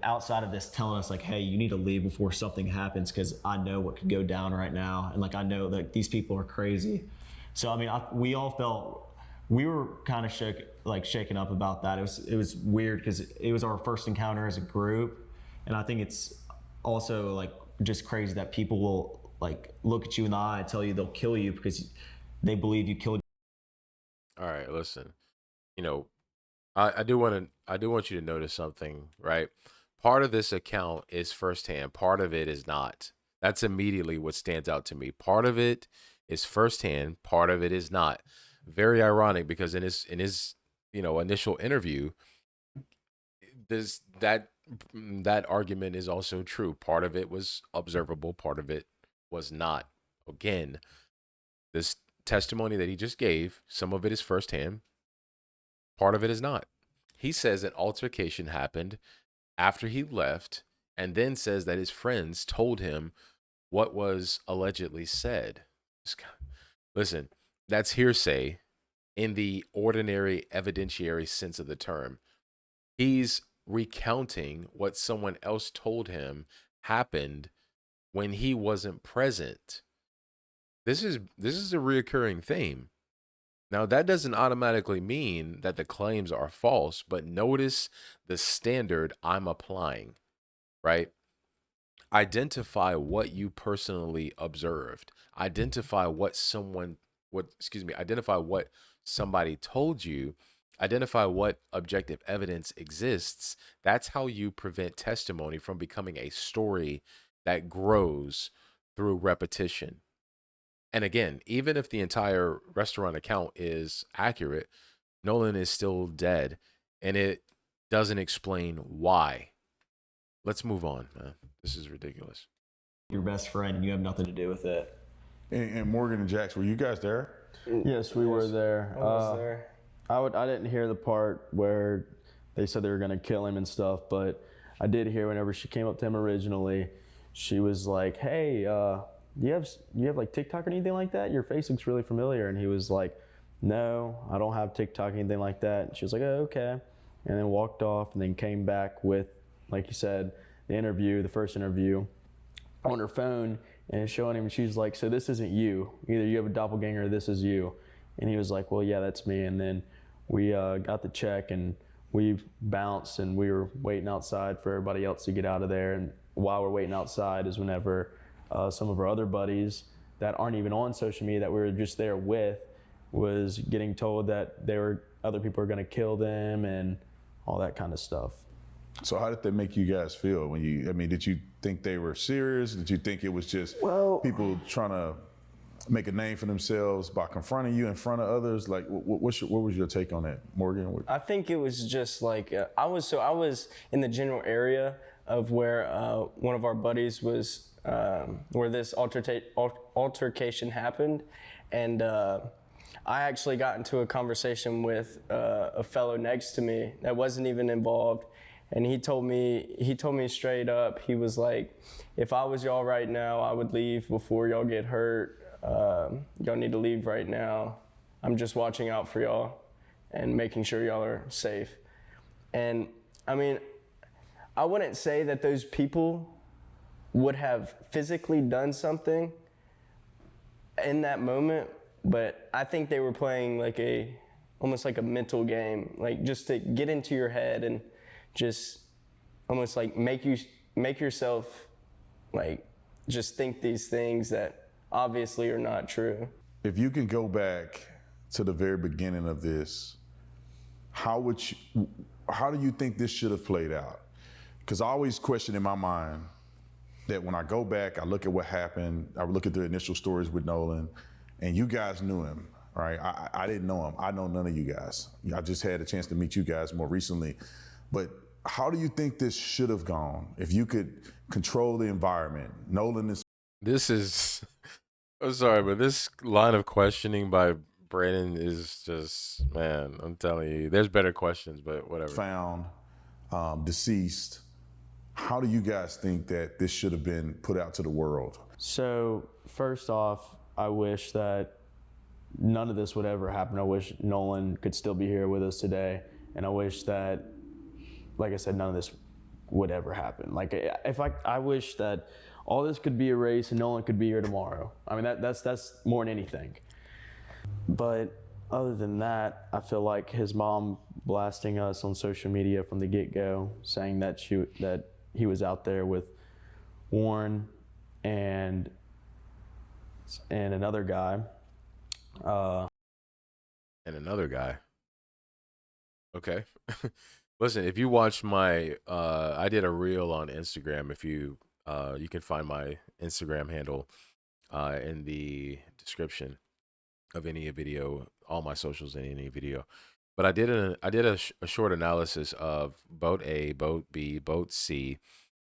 outside of this telling us like, hey, you need to leave before something happens because I know what could go down right now. And like, I know that these people are crazy. So, I mean, we all felt, we were kind of shaken up about that. It was weird because it was our first encounter as a group. And I think it's also like just crazy that people will like look at you in the eye and tell you they'll kill you because they believe you killed. All right, listen. I do want you to notice something, right? Part of this account is firsthand. Part of it is not. That's immediately what stands out to me. Part of it is firsthand. Part of it is not. Very ironic because in his initial interview, that argument is also true. Part of it was observable. Part of it was not. Again, this testimony that he just gave, some of it is firsthand. Part of it is not. He says an altercation happened after he left and then says that his friends told him what was allegedly said. Listen, that's hearsay in the ordinary evidentiary sense of the term. He's recounting what someone else told him happened when he wasn't present. This is a reoccurring theme. Now, that doesn't automatically mean that the claims are false, but notice the standard I'm applying, right? Identify what you personally observed. Identify what somebody told you. Identify what objective evidence exists. That's how you prevent testimony from becoming a story that grows through repetition. And again, even if the entire restaurant account is accurate, Nolan is still dead, and it doesn't explain why. Let's move on, man. This is ridiculous. Your best friend, and you have nothing to do with it. And Morgan and Jax, were you guys there? Yes, we were there. I was there. I didn't hear the part where they said they were gonna kill him and stuff, but I did hear whenever she came up to him originally, she was like, "Hey, you have like TikTok or anything like that? Your face looks really familiar." And he was like, "No, I don't have TikTok or anything like that." And she was like, "Oh, okay," and then walked off, and then came back with, like you said, the first interview, on her phone and showing him. She's like, "So this isn't you. Either you have a doppelganger or this is you." And he was like, "Well, yeah, that's me." And then we got the check and we bounced and we were waiting outside for everybody else to get out of there. And while we're waiting outside is whenever some of our other buddies that aren't even on social media that we were just there with was getting told that other people were going to kill them and all that kind of stuff. So how did that make you guys feel did you think they were serious? Did you think it was just people trying to make a name for themselves by confronting you in front of others? Like, what was your take on that, Morgan? I think it was just like, I was in the general area of where one of our buddies was, where this altercation happened. And I actually got into a conversation with a fellow next to me that wasn't even involved. And he told me straight up, he was like, "If I was y'all right now, I would leave before y'all get hurt. Y'all need to leave right now. I'm just watching out for y'all and making sure y'all are safe." And I mean, I wouldn't say that those people would have physically done something in that moment, but I think they were playing like almost like a mental game, like just to get into your head and just almost like make yourself like just think these things that obviously are not true. If you can go back to the very beginning of this, how do you think this should have played out? Because I always question in my mind that when I go back, I look at what happened, I look at the initial stories with Nolan, and you guys knew him, right? I didn't know him. I know none of you guys. I just had a chance to meet you guys more recently. But how do you think this should have gone if you could control the environment? Nolan is... I'm sorry, but this line of questioning by Brandon is just, man, I'm telling you, there's better questions, but whatever. Found, deceased. How do you guys think that this should have been put out to the world? So first off, I wish that none of this would ever happen. I wish Nolan could still be here with us today. And I wish that like I said, none of this would ever happen. Like if I wish that all this could be erased and Nolan could be here tomorrow. I mean, that's more than anything. But other than that, I feel like his mom blasting us on social media from the get-go, saying that he was out there with Warren and another guy. And another guy. Okay. Listen, if you watch my, I did a reel on Instagram. If you, you can find my Instagram handle in the description of any video, all my socials in any video. But I did a short analysis of boat A, boat B, boat C,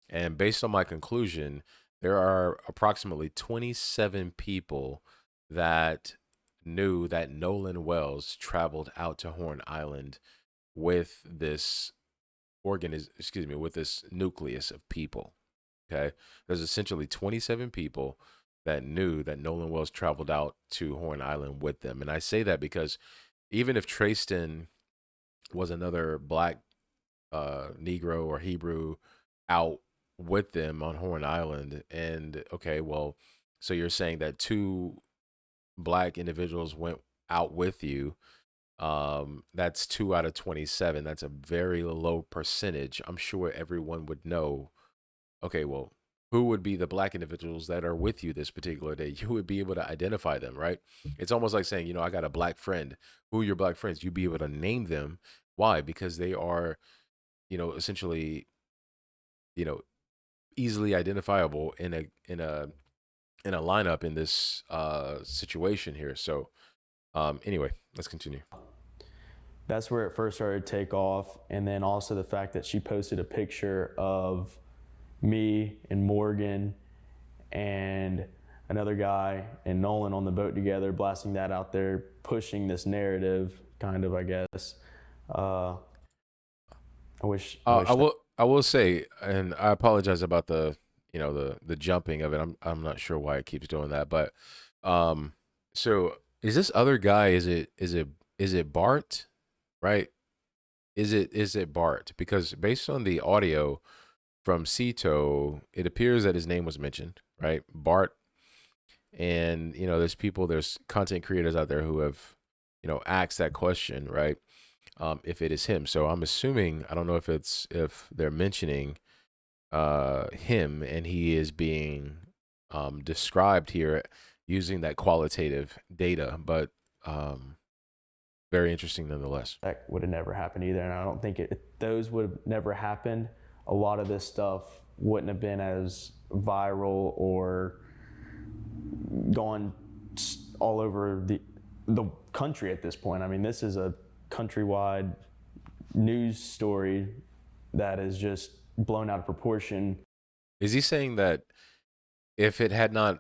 and based on my conclusion, there are approximately 27 people that knew that Nolan Wells traveled out to Horn Island with this with this nucleus of people. Okay, there's essentially 27 people that knew that Nolan Wells traveled out to Horn Island with them, and I say that because even if Tracestin was another black Negro or Hebrew out with them on Horn Island, and okay, well, so you're saying that two black individuals went out with you. That's 2 out of 27. That's a very low percentage. I'm sure everyone would know, okay, well, who would be the black individuals that are with you this particular day? You would be able to identify them, right? It's almost like saying, I got a black friend. Who are your black friends? You'd be able to name them. Why? Because they are, essentially, easily identifiable in a lineup in this situation here. So anyway, let's continue. That's where it first started to take off. And then also the fact that she posted a picture of me and Morgan and another guy and Nolan on the boat together, blasting that out there, pushing this narrative, kind of, I guess. I will say, and I apologize about the jumping of it. I'm not sure why it keeps doing that, but so is this other guy? Is it Bart? Right? Is it Bart? Because based on the audio from Cito, it appears that his name was mentioned, right? Bart. And there's content creators out there who have asked that question, right? If it is him. So I'm assuming, I don't know if they're mentioning him and he is being described here using that qualitative data, but very interesting nonetheless. That would have never happened either, and I don't think those would have never happened. A lot of this stuff wouldn't have been as viral or gone all over the country at this point. I mean, this is a countrywide news story that is just blown out of proportion. Is he saying that if it had not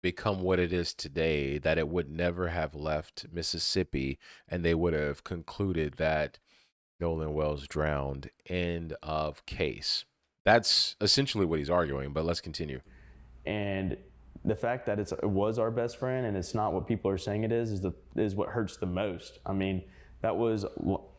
become what it is today, that it would never have left Mississippi and they would have concluded that Nolan Wells drowned? End of case. That's essentially what he's arguing, but let's continue. And the fact that it was our best friend and it's not what people are saying it is what hurts the most. I mean, that was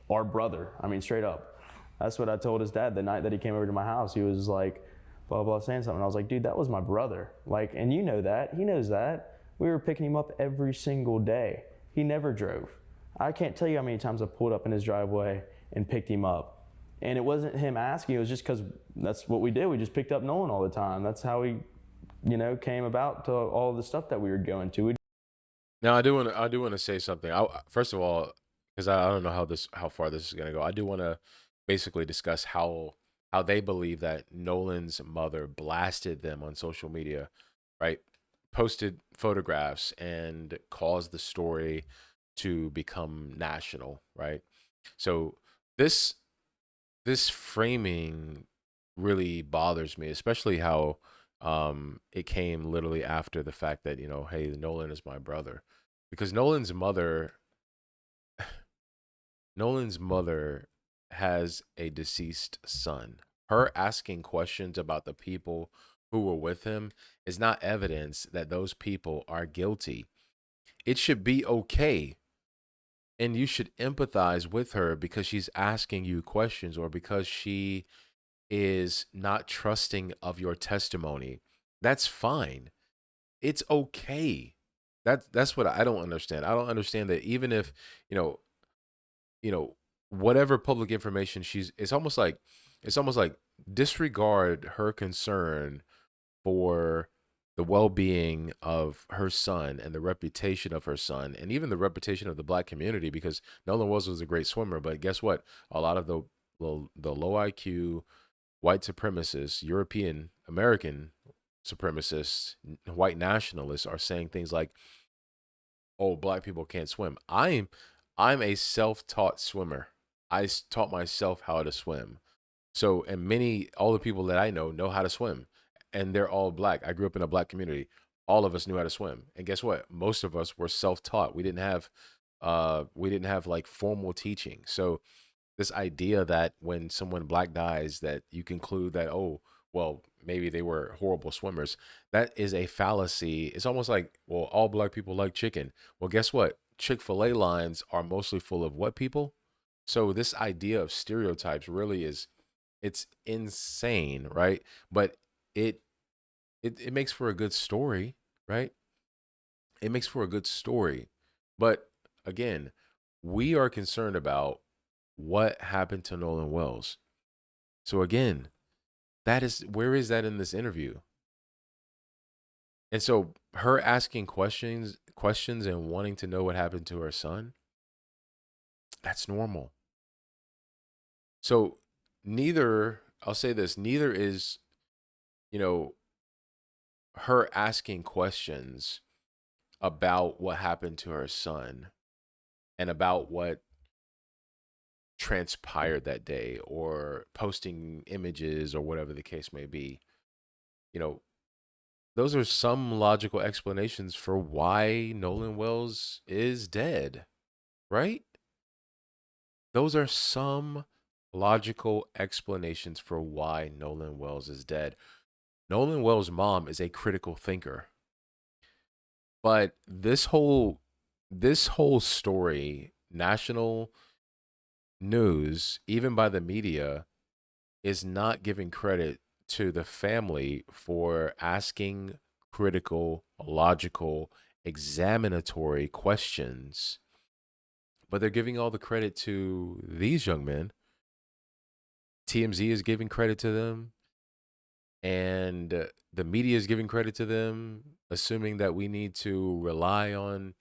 our brother. I mean, straight up. That's what I told his dad the night that he came over to my house. He was like, blah, blah, saying something. I was like, dude, that was my brother. Like, and you know that. He knows that. We were picking him up every single day. He never drove. I can't tell you how many times I pulled up in his driveway and picked him up. And it wasn't him asking. It was just because that's what we did. We just picked up Nolan all the time. That's how we, came about to all the stuff that we were going to. Now, I do want to say something. First of all, because I don't know how far this is going to go. I do want to basically discuss how they believe that Nolan's mother blasted them on social media, right? Posted photographs and caused the story to become national, right? So this framing really bothers me, especially how it came literally after the fact that, hey, Nolan is my brother. Because Nolan's mother has a deceased son. Her asking questions about the people who were with him is not evidence that those people are guilty. It should be okay And you should empathize with her because she's asking you questions or because she is not trusting of your testimony. That's fine. It's okay. That's what I don't understand. I don't understand that even if, you know, you know, whatever public information it's almost like disregard her concern for the well-being of her son and the reputation of her son and even the reputation of the black community, because Nolan Wells was a great swimmer, but guess what? A lot of the low IQ white supremacists, European American supremacists, white nationalists are saying things like, "Oh, black people can't swim." I'm a self-taught swimmer. Taught myself how to swim. So, and all the people that I know how to swim, and they're all black. I grew up in a black community. All of us knew how to swim, and guess what? Most of us were self-taught. We didn't have like formal teaching. So, this idea that when someone black dies, that you conclude that, oh, well, maybe they were horrible swimmers. That is a fallacy. It's almost like, well, all black people like chicken. Well, guess what? Chick-fil-A lines are mostly full of what people? So this idea of stereotypes really it's insane, right? But it it makes for a good story, right? It makes for a good story. But again, we are concerned about what happened to Nolan Wells. So again, that is where is that in this interview? And so her asking questions and wanting to know what happened to her son, that's normal. So I'll say this, neither is, you know, her asking questions about what happened to her son and about what transpired that day or posting images or whatever the case may be. You know, those are some logical explanations for why Nolan Wells is dead, right? Those are some logical explanations for why Nolan Wells is dead. Nolan Wells' mom is a critical thinker. But this whole story, national news, even by the media, is not giving credit to the family for asking critical, logical, examinatory questions. But they're giving all the credit to these young men. TMZ is giving credit to them, and the media is giving credit to them, assuming that we need to rely on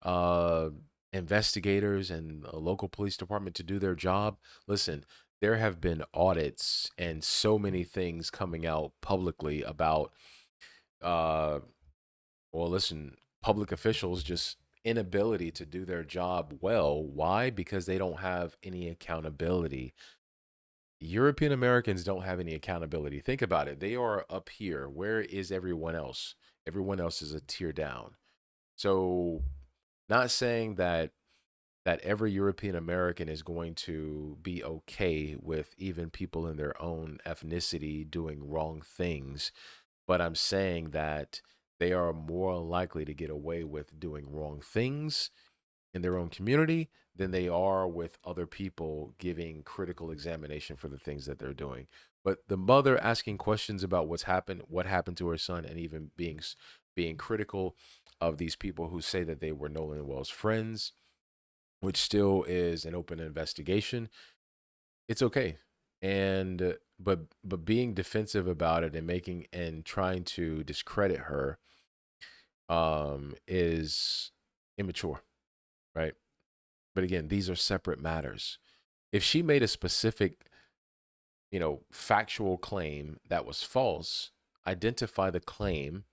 uh, investigators and a local police department to do their job. Listen, there have been audits and so many things coming out publicly about, uh, well, listen, public officials just inability to do their job well. Why? Because they don't have any accountability. European Americans don't have any accountability. Think about it. They are up here. Where is everyone else? Everyone else is a tier down. So, not saying that every European American is going to be okay with even people in their own ethnicity doing wrong things, but I'm saying that they are more likely to get away with doing wrong things in their own community than they are with other people giving critical examination for the things that they're doing. But the mother asking questions about what happened to her son, and even being critical of these people who say that they were Nolan Wells' friends, which still is an open investigation, it's okay. And but being defensive about it and making and trying to discredit her is immature, right? But again, these are separate matters. If she made a specific, factual claim that was false, identify the claim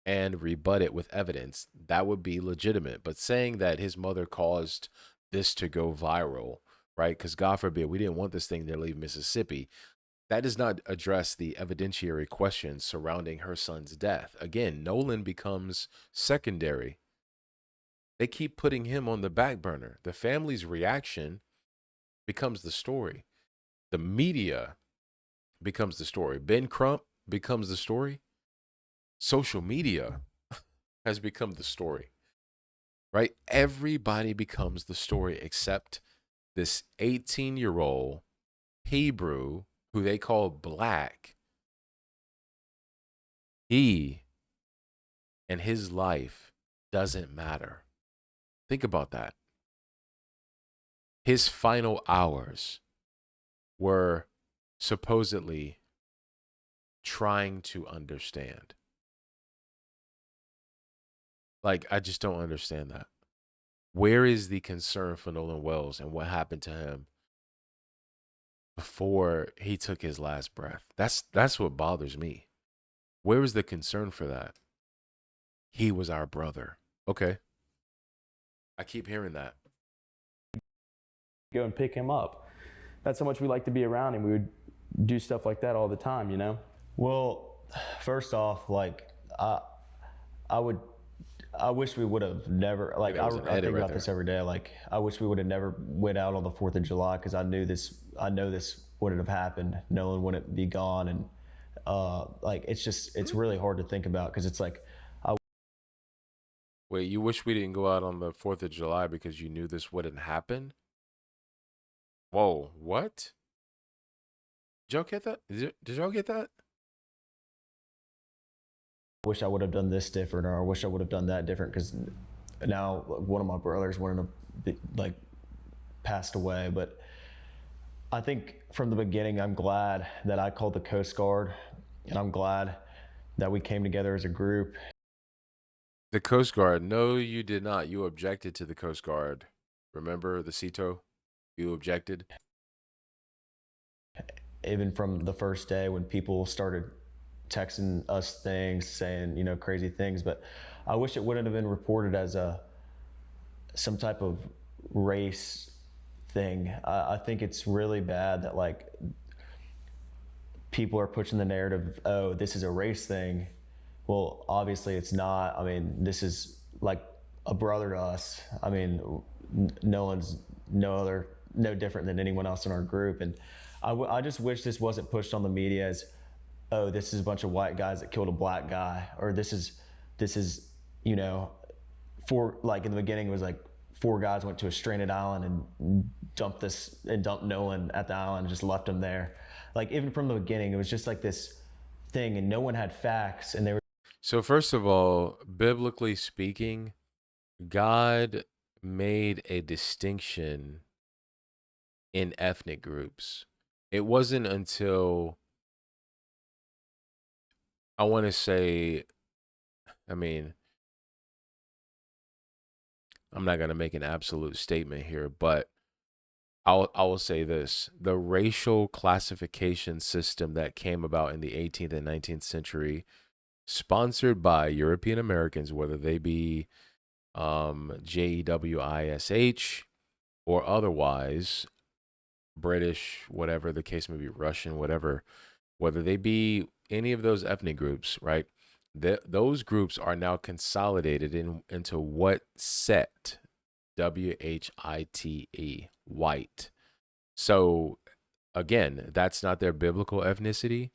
and rebut it with evidence, that would be legitimate. But saying that his mother caused this to go viral, right? Because God forbid, we didn't want this thing to leave Mississippi. That does not address the evidentiary questions surrounding her son's death. Again, Nolan becomes secondary. They keep putting him on the back burner. The family's reaction becomes the story. The media becomes the story. Ben Crump becomes the story. Social media has become the story. right? Everybody becomes the story except this 18-year-old Hebrew who they call black. He and his life doesn't matter. Think about that. His final hours were supposedly trying to understand. Like, I just don't understand that. Where is the concern for Nolan Wells and what happened to him before he took his last breath? That's what bothers me. Where is the concern for that? He was our brother. Okay. I keep hearing that. Go and pick him up. That's how much we like to be around him. We would do stuff like that all the time, you know? Well, first off, like I wish we would have never, like, That was an I edit think right about this every day. Like, I wish we would have never went out on the 4th of July, because I know this wouldn't have happened. Nolan wouldn't be gone. And like, it's really hard to think about, because it's like, Wait, you wish we didn't go out on the 4th of July because you knew this wouldn't happen? Whoa, what? Did y'all get that? Did y'all get that? wish I would have done this different, or I wish I would have done that different, because now one of my brothers wanted to be, like, passed away. But I think from the beginning, I'm glad that I called the Coast Guard, and I'm glad that we came together as a group. The Coast Guard. No, you did not. You objected to the Coast Guard. Remember the CETO? You objected. Even from the first day when people started texting us things, saying, you know, crazy things. But I wish it wouldn't have been reported as some type of race thing. I think it's really bad that, like, people are pushing the narrative, oh, this is a race thing. Well, obviously it's not. I mean, this is like a brother to us. I mean, Nolan's no different than anyone else in our group. And I just wish this wasn't pushed on the media as, oh, this is a bunch of white guys that killed a black guy, or this is, you know, like in the beginning it was like 4 guys went to a stranded island and dumped Nolan at the island and just left him there. Like, even from the beginning, it was just like this thing, and no one had facts, and they were. So first of all, biblically speaking, God made a distinction in ethnic groups. It wasn't until, I want to say, I mean, I'm not going to make an absolute statement here, but I will say this. The racial classification system that came about in the 18th and 19th century, sponsored by European Americans, whether they be JEWISH or otherwise, British, whatever the case may be, Russian, whatever, whether they be any of those ethnic groups, right? Those groups are now consolidated into what set? WHITE, white. So again, that's not their biblical ethnicity.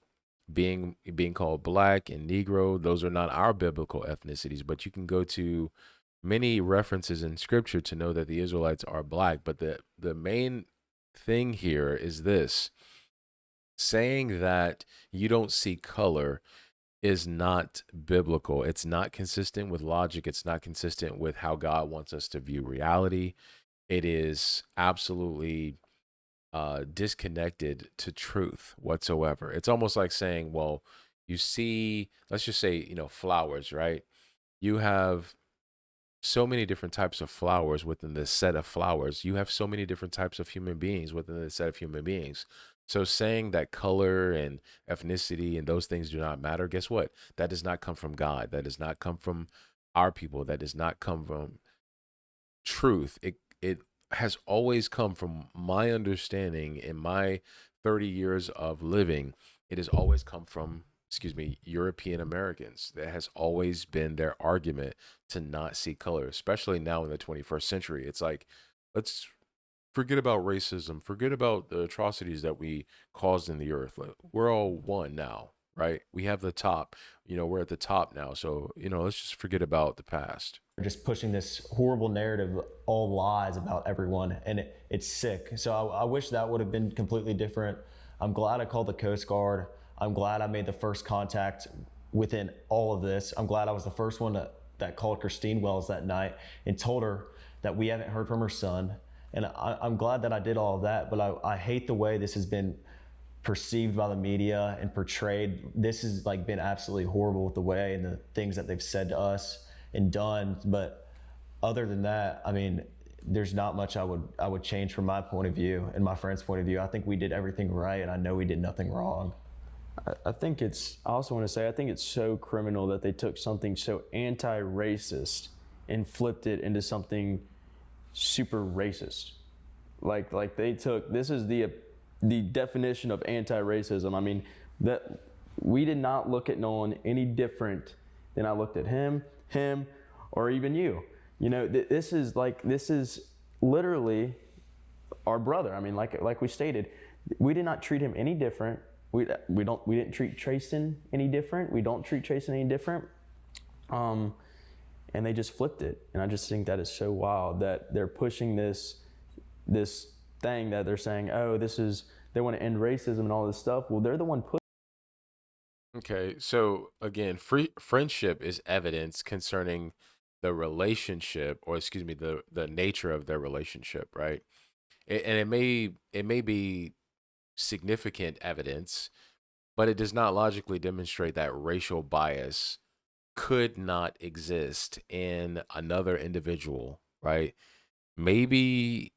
Being called black and Negro, those are not our biblical ethnicities, but you can go to many references in scripture to know that the Israelites are black. But the main thing here is this: saying that you don't see color is not biblical. It's not consistent with logic. It's not consistent with how God wants us to view reality. It is absolutely disconnected to truth whatsoever. It's almost like saying, well, you see, let's just say, you know, flowers, right? You have so many different types of flowers within this set of flowers. You have so many different types of human beings within the set of human beings. So saying that color and ethnicity and those things do not matter, guess what? That does not come from God. That does not come from our people. That does not come from truth. It has always come from my understanding in my 30 years of living. It has always come from, European Americans. That has always been their argument to not see color, especially now in the 21st century. It's like, let's forget about racism, forget about the atrocities that we caused in the earth. Like, we're all one now. right? We have the top. We're at the top now. So, let's just forget about the past. Just pushing this horrible narrative, all lies about everyone, and it's sick. So I wish that would have been completely different. I'm glad I called the Coast Guard. I'm glad I made the first contact within all of this. I'm glad I was the first one that called Christine Wells that night and told her that we haven't heard from her son. And I'm glad that I did all of that, but I hate the way this has been perceived by the media and portrayed. This has been absolutely horrible with the way and the things that they've said to us and done. But other than that, I mean, there's not much I would change from my point of view and my friend's point of view. I think we did everything right, and I know we did nothing wrong. I think I also want to say, I think it's so criminal that they took something so anti-racist and flipped it into something super racist. Like they took, this is the definition of anti-racism. I mean, that we did not look at Nolan any different than I looked at him, or even you. This is literally our brother. I mean, like we stated, we did not treat him any different. We didn't treat Tracestin any different. We don't treat Tracestin any different. And they just flipped it. And I just think that is so wild that they're pushing this thing that they're saying, oh, they want to end racism and all this stuff. Well, they're the one pushing. Okay, so again, friendship is evidence concerning the relationship, or excuse me, the nature of their relationship, right? And it may be significant evidence, but it does not logically demonstrate that racial bias could not exist in another individual, right? Maybe,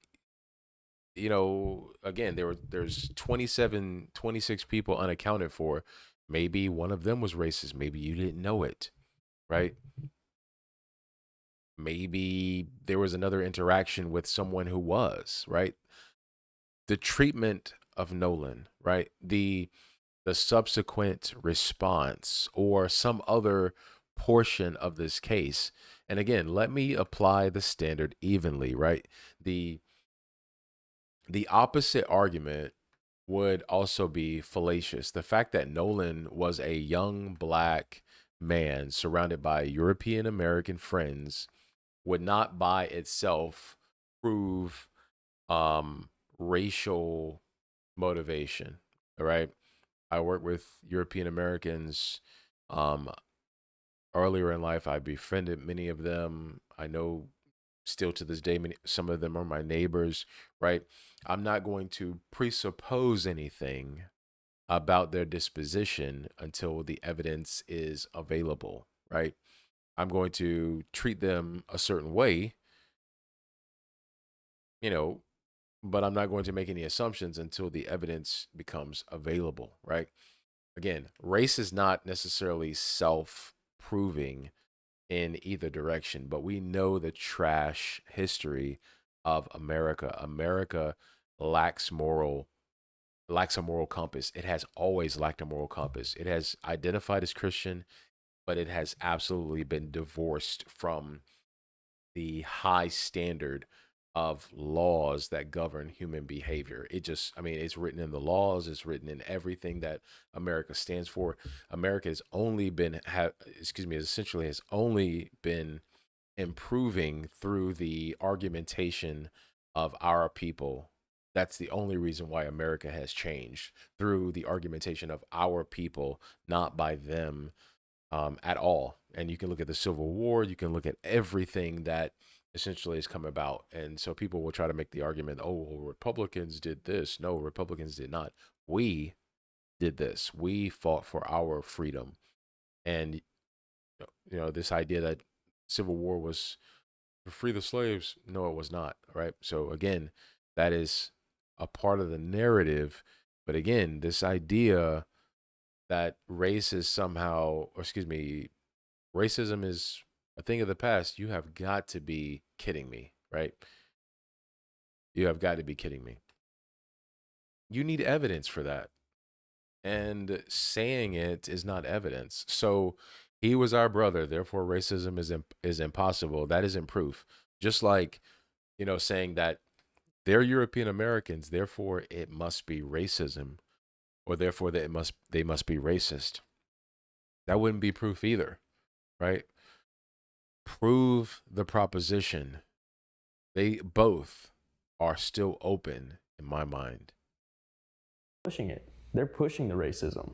again, there's 26 people unaccounted for. Maybe one of them was racist. Maybe you didn't know it, right? Maybe there was another interaction with someone who was, right? The treatment of Nolan, right? The subsequent response or some other portion of this case. And again, let me apply the standard evenly, right? The opposite argument would also be fallacious. The fact that Nolan was a young black man surrounded by European American friends would not by itself prove racial motivation. All right. I work with European Americans. Earlier in life, I befriended many of them. I know still to this day, some of them are my neighbors, right? I'm not going to presuppose anything about their disposition until the evidence is available, right? I'm going to treat them a certain way, but I'm not going to make any assumptions until the evidence becomes available, right? Again, race is not necessarily self-proving in either direction, but we know the trash history of America. America lacks a moral compass. It has always lacked a moral compass. It has identified as Christian, but it has absolutely been divorced from the high standard of laws that govern human behavior. It's written in the laws, it's written in everything that America stands for. America has only been, essentially has only been improving through the argumentation of our people. That's the only reason why America has changed, through the argumentation of our people, not by them at all. And you can look at the Civil War, you can look at everything that essentially has come about. And so people will try to make the argument, oh, well, Republicans did this. No, Republicans did not. We did this. We fought for our freedom. And, this idea that Civil War was to free the slaves, no, it was not, right? So again, that is a part of the narrative. But again, this idea that race is somehow, racism is a thing of the past, you have got to be kidding me, right? You have got to be kidding me. You need evidence for that. And saying it is not evidence. So he was our brother, therefore racism is impossible. That isn't proof. Just like, saying that they're European Americans, therefore it must be racism, or therefore they must be racist. That wouldn't be proof either, right? Prove the proposition. They both are still open in my mind. Pushing it. They're pushing the racism.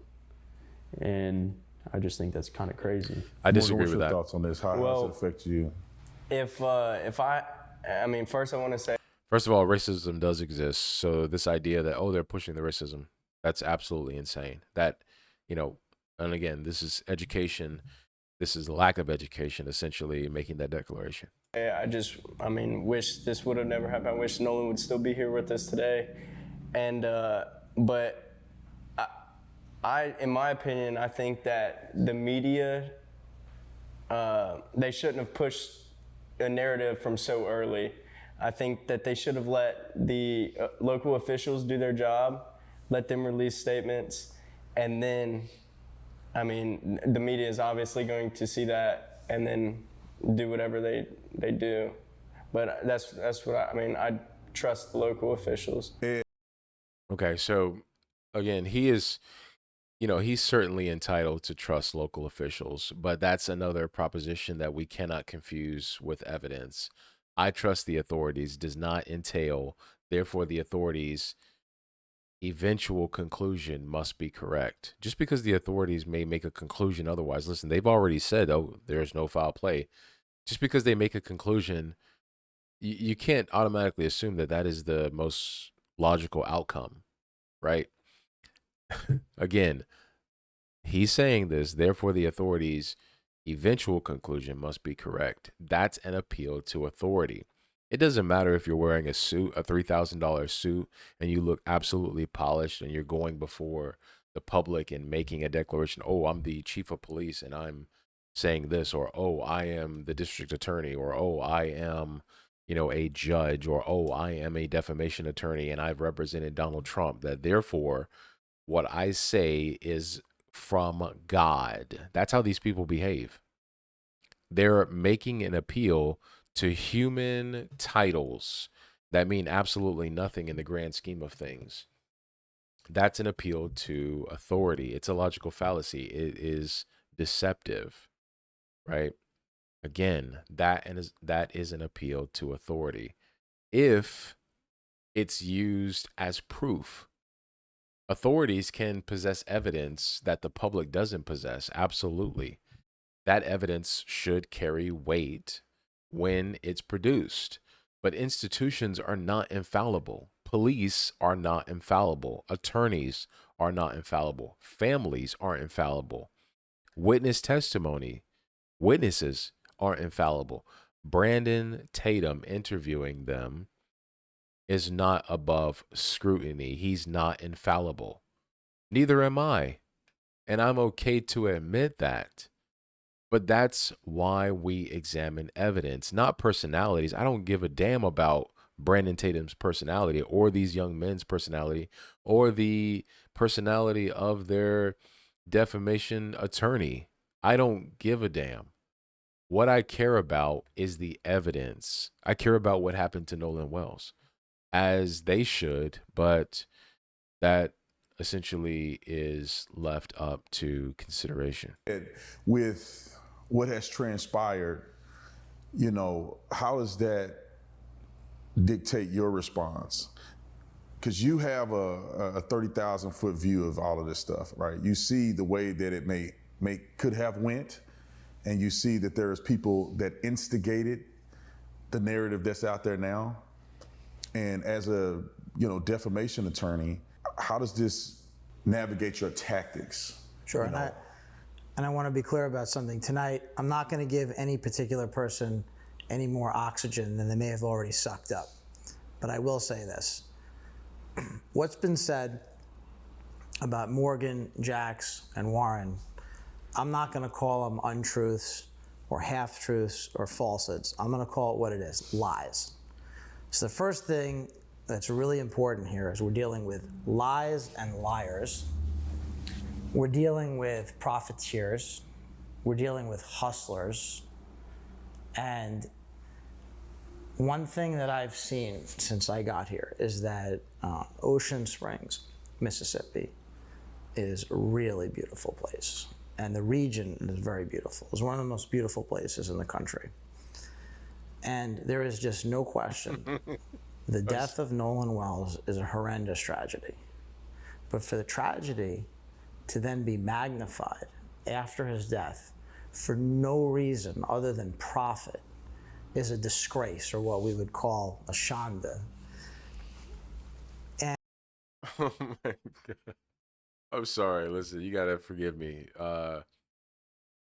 And I just think that's kind of crazy. I disagree What's with your that. thoughts on this? How does it affect you? I mean, first I want to say, First of all, racism does exist. So this idea that, oh, they're pushing the racism, that's absolutely insane. That, you know, and again, this is education. This is lack of education, essentially, making that declaration. I mean, wish this would have never happened. I wish Nolan would still be here with us today. And, but in my opinion, I think that the media, they shouldn't have pushed a narrative from so early. I think that they should have let the local officials do their job, let them release statements, and then, I mean, the media is obviously going to see that and then do whatever they do. But that's what I mean. I trust the local officials. Okay, so again, he is, you know, he's certainly entitled to trust local officials, but that's another proposition that we cannot confuse with evidence. I trust the authorities does not entail, therefore the authorities' eventual conclusion must be correct. Just because the authorities may make a conclusion otherwise, listen, they've already said, oh, there's no foul play. Just because they make a conclusion, you can't automatically assume that that is the most logical outcome, right? Again, he's saying this, therefore the authorities' eventual conclusion must be correct. That's an appeal to authority. It doesn't matter if you're wearing a suit, a $3,000 suit, and you look absolutely polished and you're going before the public and making a declaration, oh, I'm the chief of police and I'm saying this, or, oh, I am the district attorney, or, oh, I am, you know, a judge, or, oh, I am a defamation attorney and I've represented Donald Trump, that therefore what I say is from God. That's how these people behave. They're making an appeal to human titles that mean absolutely nothing in the grand scheme of things. That's an appeal to authority. It's a logical fallacy. It is deceptive, right? Again, that is an appeal to authority. If it's used as proof, authorities can possess evidence that the public doesn't possess. Absolutely. That evidence should carry weight when it's produced. But institutions are not infallible. Police are not infallible. Attorneys are not infallible. Families aren't infallible. Witness testimony, witnesses aren't infallible. Brandon Tatum interviewing them is not above scrutiny. He's not infallible. Neither am I. And I'm okay to admit that. But that's why we examine evidence, not personalities. I don't give a damn about Brandon Tatum's personality or these young men's personality or the personality of their defamation attorney. I don't give a damn. What I care about is the evidence. I care about what happened to Nolan Wells, as they should, but that essentially is left up to consideration. With what has transpired, you know, how does that dictate your response? Because you have a 30,000 foot view of all of this stuff, right? You see the way that it could have went, and you see that there's people that instigated the narrative that's out there now. And as a, you know, defamation attorney, how does this navigate your tactics? Sure. You know? And I want to be clear about something. Tonight, I'm not going to give any particular person any more oxygen than they may have already sucked up. But I will say this. What's been said about Morgan, Jax, and Warren, I'm not going to call them untruths or half-truths or falsehoods. I'm going to call it what it is, lies. So the first thing that's really important here is we're dealing with lies and liars. We're dealing with profiteers. We're dealing with hustlers. And one thing that I've seen since I got here is that Ocean Springs, Mississippi, is a really beautiful place. and the region is very beautiful. It's one of the most beautiful places in the country. And there is just no question, the death of Nolan Wells is a horrendous tragedy. But for the tragedy to then be magnified after his death for no reason other than profit is a disgrace, or what we would call a shanda. And Oh my God. I'm sorry. Listen, you gotta forgive me.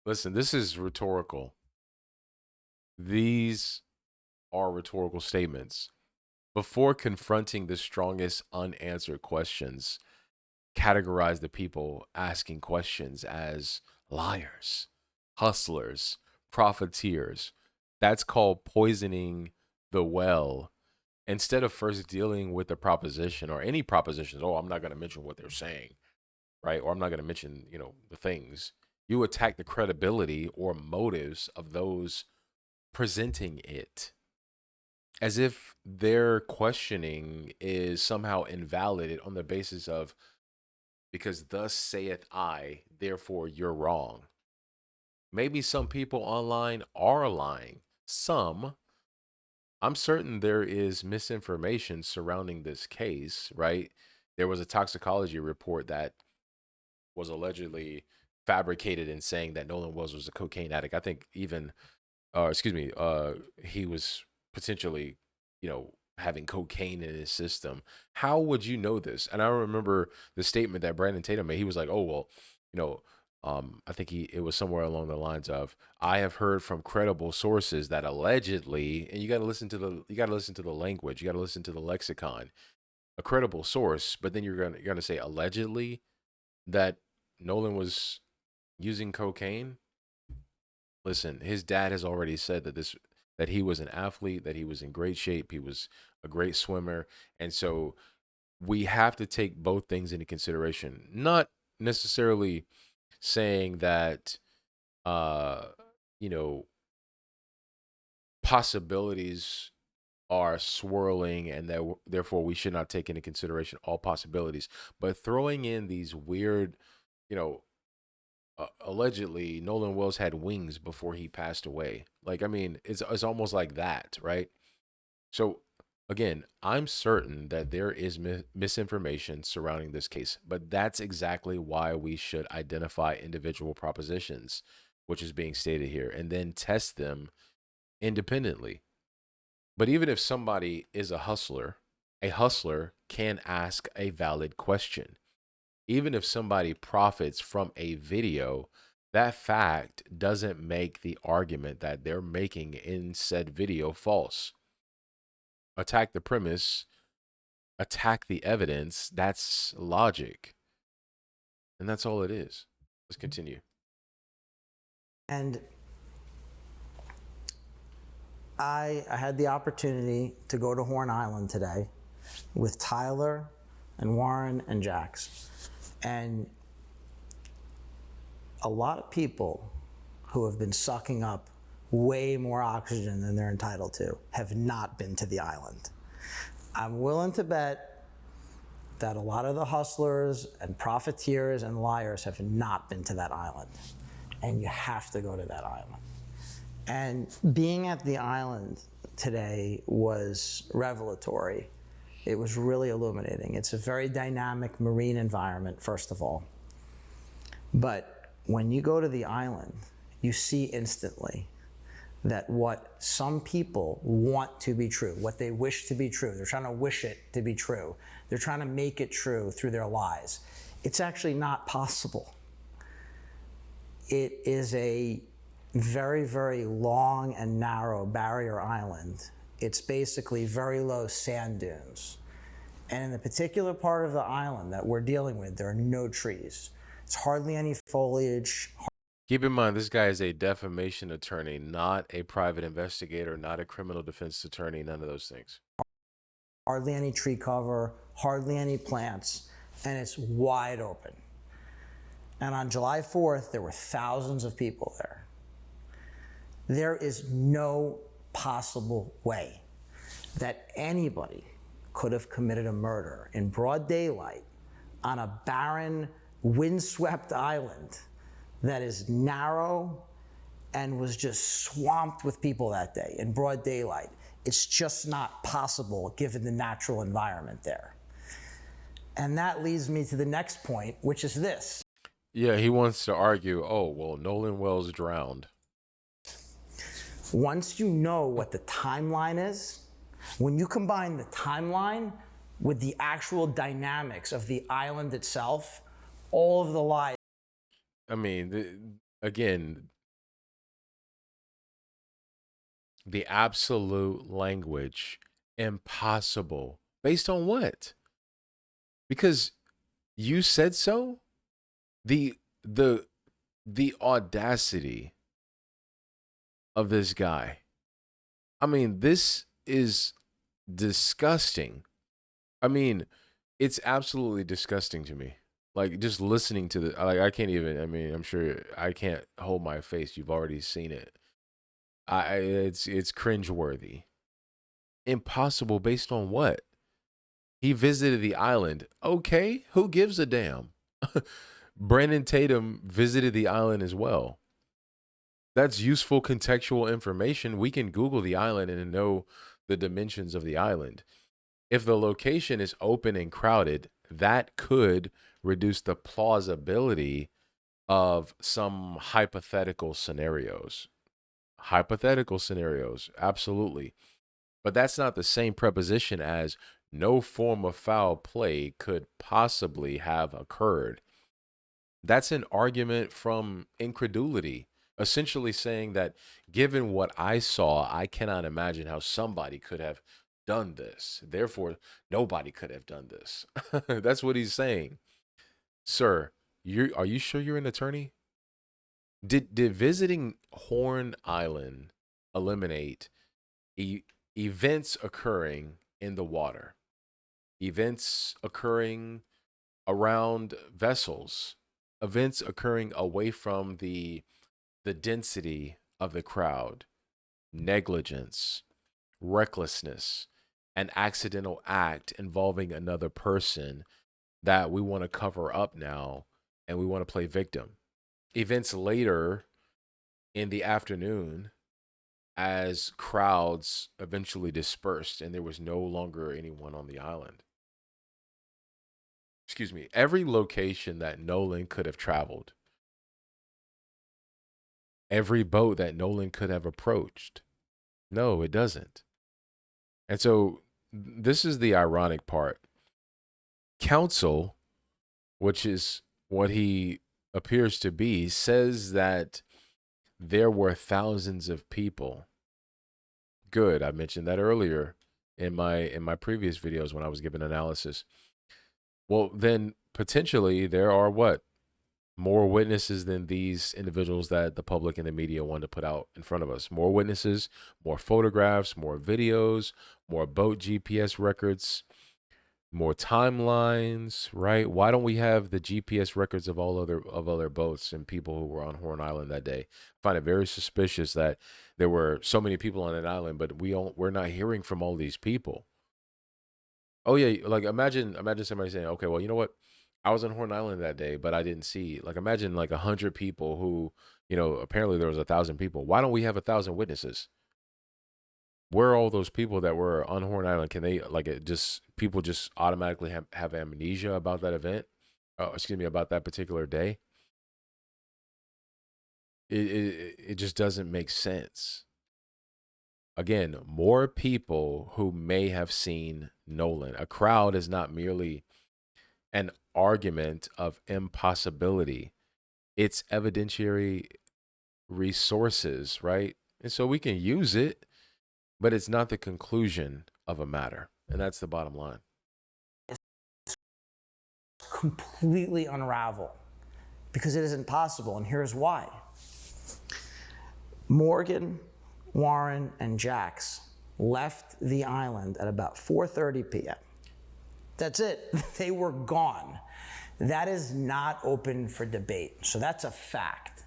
Listen, this is rhetorical. These are rhetorical statements. Before confronting the strongest unanswered questions, categorize the people asking questions as liars, hustlers, profiteers. That's called poisoning the well. Instead of first dealing with the proposition or any propositions, oh, I'm not going to mention what they're saying, right? Or I'm not going to mention, the things. You attack the credibility or motives of those presenting it, as if their questioning is somehow invalidated on the basis of, because thus saith I, therefore you're wrong. Maybe some people online are lying. Some. I'm certain there is misinformation surrounding this case, right? There was a toxicology report that was allegedly fabricated in saying that Nolan Wells was a cocaine addict. I think even, he was potentially, having cocaine in his system. How would you know this? And I remember the statement that Brandon Tatum made. He was like, "Oh well, you know, I think it was somewhere along the lines of, I have heard from credible sources that allegedly," and you got to listen to the language, you got to listen to the lexicon, a credible source, but then you're gonna say allegedly that Nolan was using cocaine. Listen, his dad has already said that he was an athlete, that he was in great shape, he was a great swimmer, and so we have to take both things into consideration. Not necessarily saying that uh you know possibilities are swirling and that therefore we should not take into consideration all possibilities, but throwing in these weird, you know allegedly Nolan Wells had wings before he passed away. Like, I mean, it's almost like that, right? So again, I'm certain that there is misinformation surrounding this case, but that's exactly why we should identify individual propositions, which is being stated here, and then test them independently. But even if somebody is a hustler can ask a valid question. Even if somebody profits from a video, that fact doesn't make the argument that they're making in said video false. Attack the premise, attack the evidence. That's logic. And that's all it is. Let's continue. And I had the opportunity to go to Horn Island today with Tyler and Warren and Jax. And a lot of people who have been sucking up way more oxygen than they're entitled to have not been to the island. I'm willing to bet that a lot of the hustlers and profiteers and liars have not been to that island. And you have to go to that island. And being at the island today was revelatory. It was really illuminating. It's a very dynamic marine environment, first of all. But when you go to the island, you see instantly that what some people want to be true, what they wish to be true, they're trying to wish it to be true. They're trying to make it true through their lies. It's actually not possible. It is a very, very long and narrow barrier island. It's basically very low sand dunes. And in the particular part of the island that we're dealing with, there are no trees. It's hardly any foliage. Keep in mind, this guy is a defamation attorney, not a private investigator, not a criminal defense attorney, none of those things. Hardly any tree cover, hardly any plants, and it's wide open. And on July 4th, there were thousands of people there. There is no possible way that anybody could have committed a murder in broad daylight on a barren, windswept island that is narrow and was just swamped with people that day in broad daylight. It's just not possible given the natural environment there. And that leads me to the next point, which is this. Yeah, he wants to argue, oh, well, Nolan Wells drowned. Once you know what the timeline is, when you combine the timeline with the actual dynamics of the island itself, all of the lies. I mean, again, the absolute language, impossible. Based on what? Because you said so? The audacity of this guy. I mean, this is disgusting. I mean, it's absolutely disgusting to me. Like, just listening to the, like, I can't even, I mean, I'm sure I can't hold my face. You've already seen it. It's cringeworthy. Impossible based on what? He visited the island. Okay, who gives a damn? Brandon Tatum visited the island as well. That's useful contextual information. We can Google the island and know the dimensions of the island. If the location is open and crowded, that could reduce the plausibility of some hypothetical scenarios. Hypothetical scenarios, absolutely. But that's not the same preposition as no form of foul play could possibly have occurred. That's an argument from incredulity, essentially saying that given what I saw, I cannot imagine how somebody could have done this. Therefore, nobody could have done this. That's what he's saying. Sir, are you sure you're an attorney? Did visiting Horn Island eliminate events occurring in the water? Events occurring around vessels, events occurring away from the density of the crowd, negligence, recklessness, an accidental act involving another person that we want to cover up now and we want to play victim. Events later in the afternoon as crowds eventually dispersed and there was no longer anyone on the island. Excuse me, every location that Nolan could have traveled, every boat that Nolan could have approached. No, it doesn't. And so this is the ironic part. Counsel, which is what he appears to be, says that there were thousands of people. Good. I mentioned that earlier in my previous videos when I was giving analysis. Well, then potentially there are what? More witnesses than these individuals that the public and the media want to put out in front of us. More witnesses, more photographs, more videos, more boat GPS records, more timelines, right? Why don't we have the GPS records of all other boats and people who were on Horn Island that day? I find it very suspicious that there were so many people on that island, but we're not hearing from all these people. Oh yeah, like imagine somebody saying, okay, well, you know what? I was on Horn Island that day, but I didn't see, like, imagine like 100 people who, apparently there was 1,000 people. Why don't we have 1,000 witnesses? Where are all those people that were on Horn Island? Can they, like, people just automatically have amnesia about that event? About that particular day? It just doesn't make sense. Again, more people who may have seen Nolan. A crowd is not merely an argument of impossibility. It's evidentiary resources, right? And so we can use it, but it's not the conclusion of a matter. And that's the bottom line. Completely unravel because it isn't possible. And here's why. Morgan, Warren, and Jax left the island at about 4:30 p.m. That's it. They were gone. That is not open for debate. So that's a fact.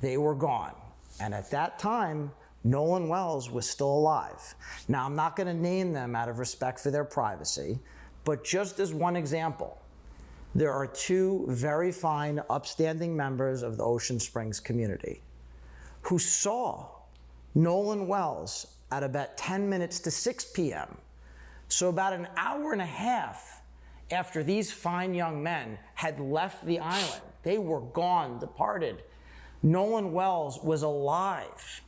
They were gone. And at that time, Nolan Wells was still alive. Now, I'm not going to name them out of respect for their privacy, but just as one example, there are two very fine, upstanding members of the Ocean Springs community who saw Nolan Wells at about 10 minutes to 6 p.m. So about an hour and a half after these fine young men had left the island, they were gone, departed, Nolan Wells was alive.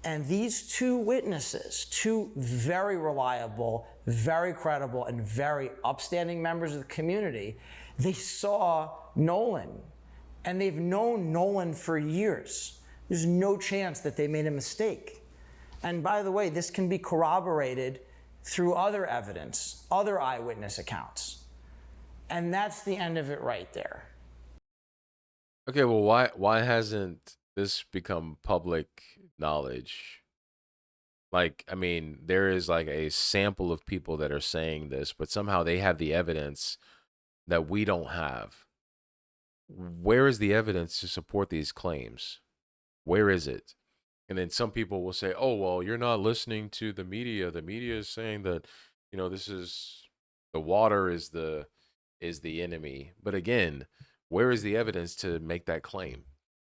And these two witnesses, two very reliable, very credible, and very upstanding members of the community, they saw Nolan, and they've known Nolan for years. There's no chance that they made a mistake. And by the way, this can be corroborated through other evidence, other eyewitness accounts. And that's the end of it right there. Okay, well, why hasn't this become public knowledge? Like, I mean, there is like a sample of people that are saying this, but somehow they have the evidence that we don't have. Where is the evidence to support these claims? Where is it? And then some people will say, oh, well, you're not listening to the media. The media is saying that, this is the water is the enemy. But again, where is the evidence to make that claim?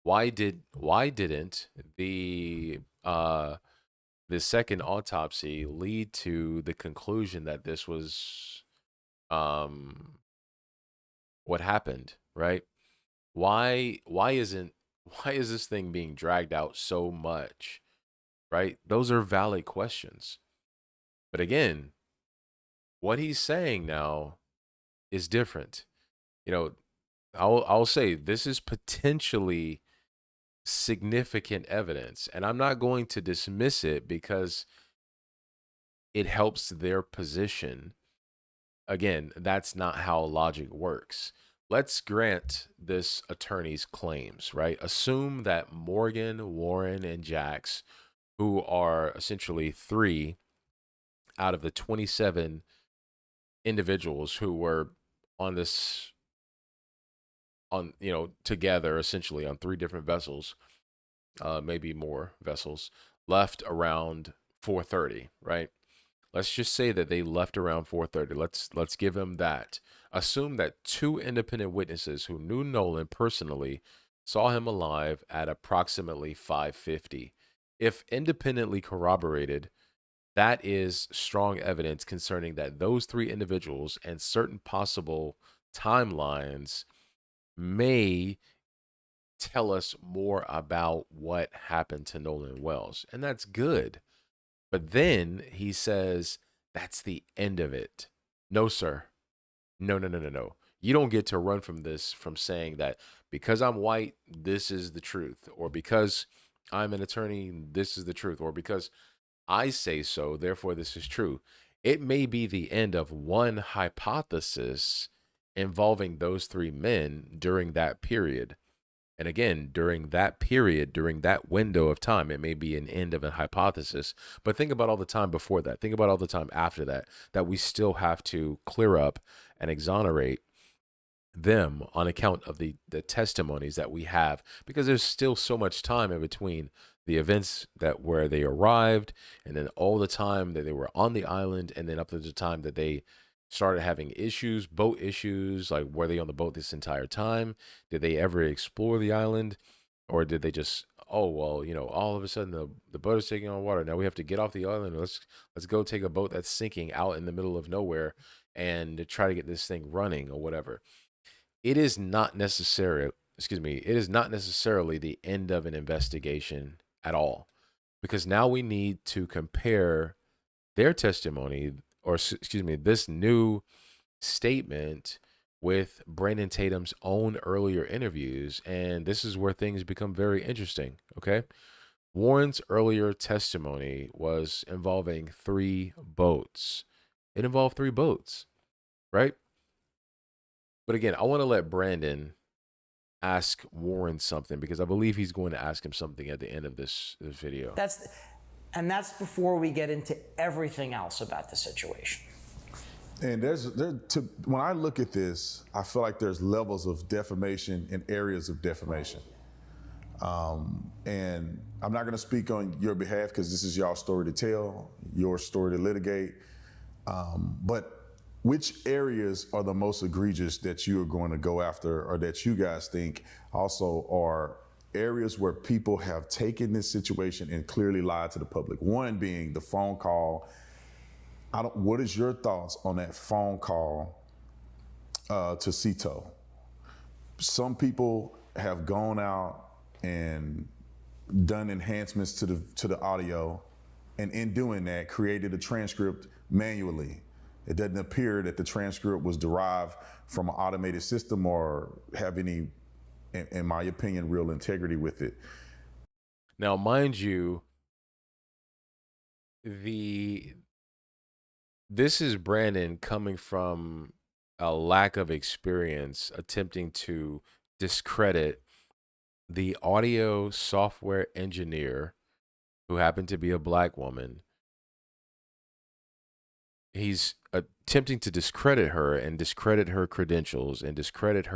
Why didn't the second autopsy lead to the conclusion that this was what happened, right? Why is this thing being dragged out so much, right? Those are valid questions. But again, what he's saying now is different. I'll say this is potentially significant evidence, and I'm not going to dismiss it because it helps their position. Again, that's not how logic works. Let's grant this attorney's claims, right? Assume that Morgan, Warren, and Jax, who are essentially 3 out of the 27 individuals who were on this, together essentially on 3 different vessels, maybe more vessels, left around 4:30, right? Let's just say that they left around 4:30. Let's give them that. Assume that 2 independent witnesses who knew Nolan personally saw him alive at approximately 5:50. If independently corroborated, that is strong evidence concerning that those 3 individuals and certain possible timelines may tell us more about what happened to Nolan Wells. And that's good. But then he says, that's the end of it. No, sir. No. You don't get to run from this, from saying that because I'm white, this is the truth, or because I'm an attorney, this is the truth, or because I say so, therefore this is true. It may be the end of one hypothesis involving those 3 men during that period. And again, during that period, during that window of time, it may be an end of a hypothesis. But think about all the time before that. Think about all the time after that, that we still have to clear up and exonerate them on account of the testimonies that we have, because there's still so much time in between the events where they arrived, and then all the time that they were on the island, and then up to the time that they started having issues, boat issues. Like, were they on the boat this entire time? Did they ever explore the island? Or did they just, oh, well, all of a sudden the boat is taking on water. Now we have to get off the island. Let's go take a boat that's sinking out in the middle of nowhere and try to get this thing running or whatever. It is not necessarily the end of an investigation at all, because now we need to compare their testimony, or this new statement, with Brandon Tatum's own earlier interviews. And this is where things become very interesting, okay? Warren's earlier testimony was involving 3 boats. It involved 3 boats, right? But again, I want to let Brandon ask Warren something, because I believe he's going to ask him something at the end of this video. That's before we get into everything else about the situation. And when I look at this, I feel like there's levels of defamation and areas of defamation. And I'm not going to speak on your behalf, because this is y'all's story to tell, your story to litigate. But which areas are the most egregious that you are going to go after, or that you guys think also are areas where people have taken this situation and clearly lied to the public? One being the phone call. What is your thoughts on that phone call to Cito? Some people have gone out and done enhancements to the audio, and in doing that, created a transcript manually. It doesn't appear that the transcript was derived from an automated system or have any, in my opinion, real integrity with it. Now, mind you, this is Brandon coming from a lack of experience attempting to discredit the audio software engineer who happened to be a black woman. He's attempting to discredit her and discredit her credentials and discredit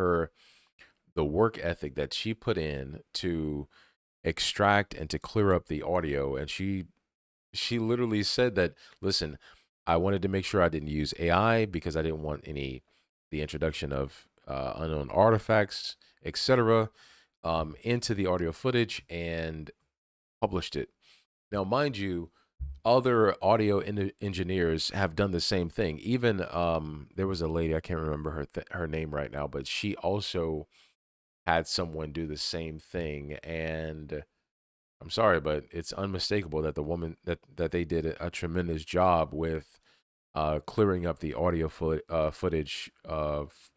the work ethic that she put in to extract and to clear up the audio. And she literally said that, listen, I wanted to make sure I didn't use AI because I didn't want the introduction of unknown artifacts, etc., into the audio footage, and published it. Now, mind you, other audio engineers have done the same thing. Even there was a lady, I can't remember her name right now, but she also had someone do the same thing. And I'm sorry, but it's unmistakable that the woman that they did a tremendous job with clearing up the audio footage of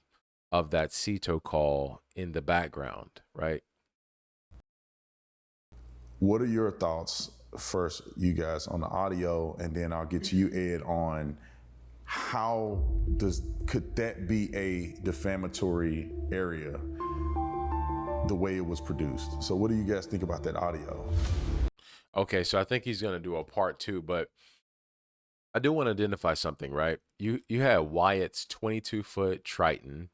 that Cito call in the background, right? What are your thoughts first, you guys, on the audio, and then I'll get to you, Ed, on could that be a defamatory area the way it was produced? So what do you guys think about that audio? Okay, so I think he's going to do a part 2, but I do want to identify something, right? You had Wyatt's 22-foot Triton,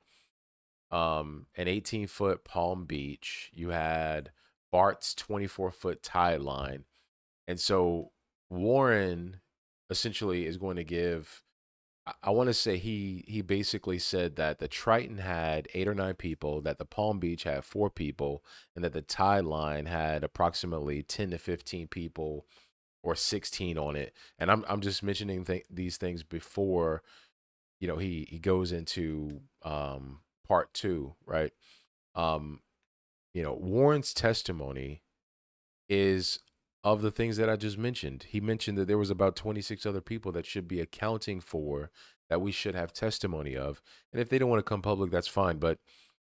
an 18-foot Palm Beach. You had Bart's 24-foot tide line. And so Warren essentially is going to give, I want to say he basically said that the Triton had 8 or 9 people, that the Palm Beach had 4 people, and that the tide line had approximately 10 to 15 people or 16 on it. And I'm just mentioning these things before, he goes into part 2, right? Warren's testimony is of the things that I just mentioned. He mentioned that there was about 26 other people that should be accounting for, that we should have testimony of. And if they don't want to come public, that's fine. But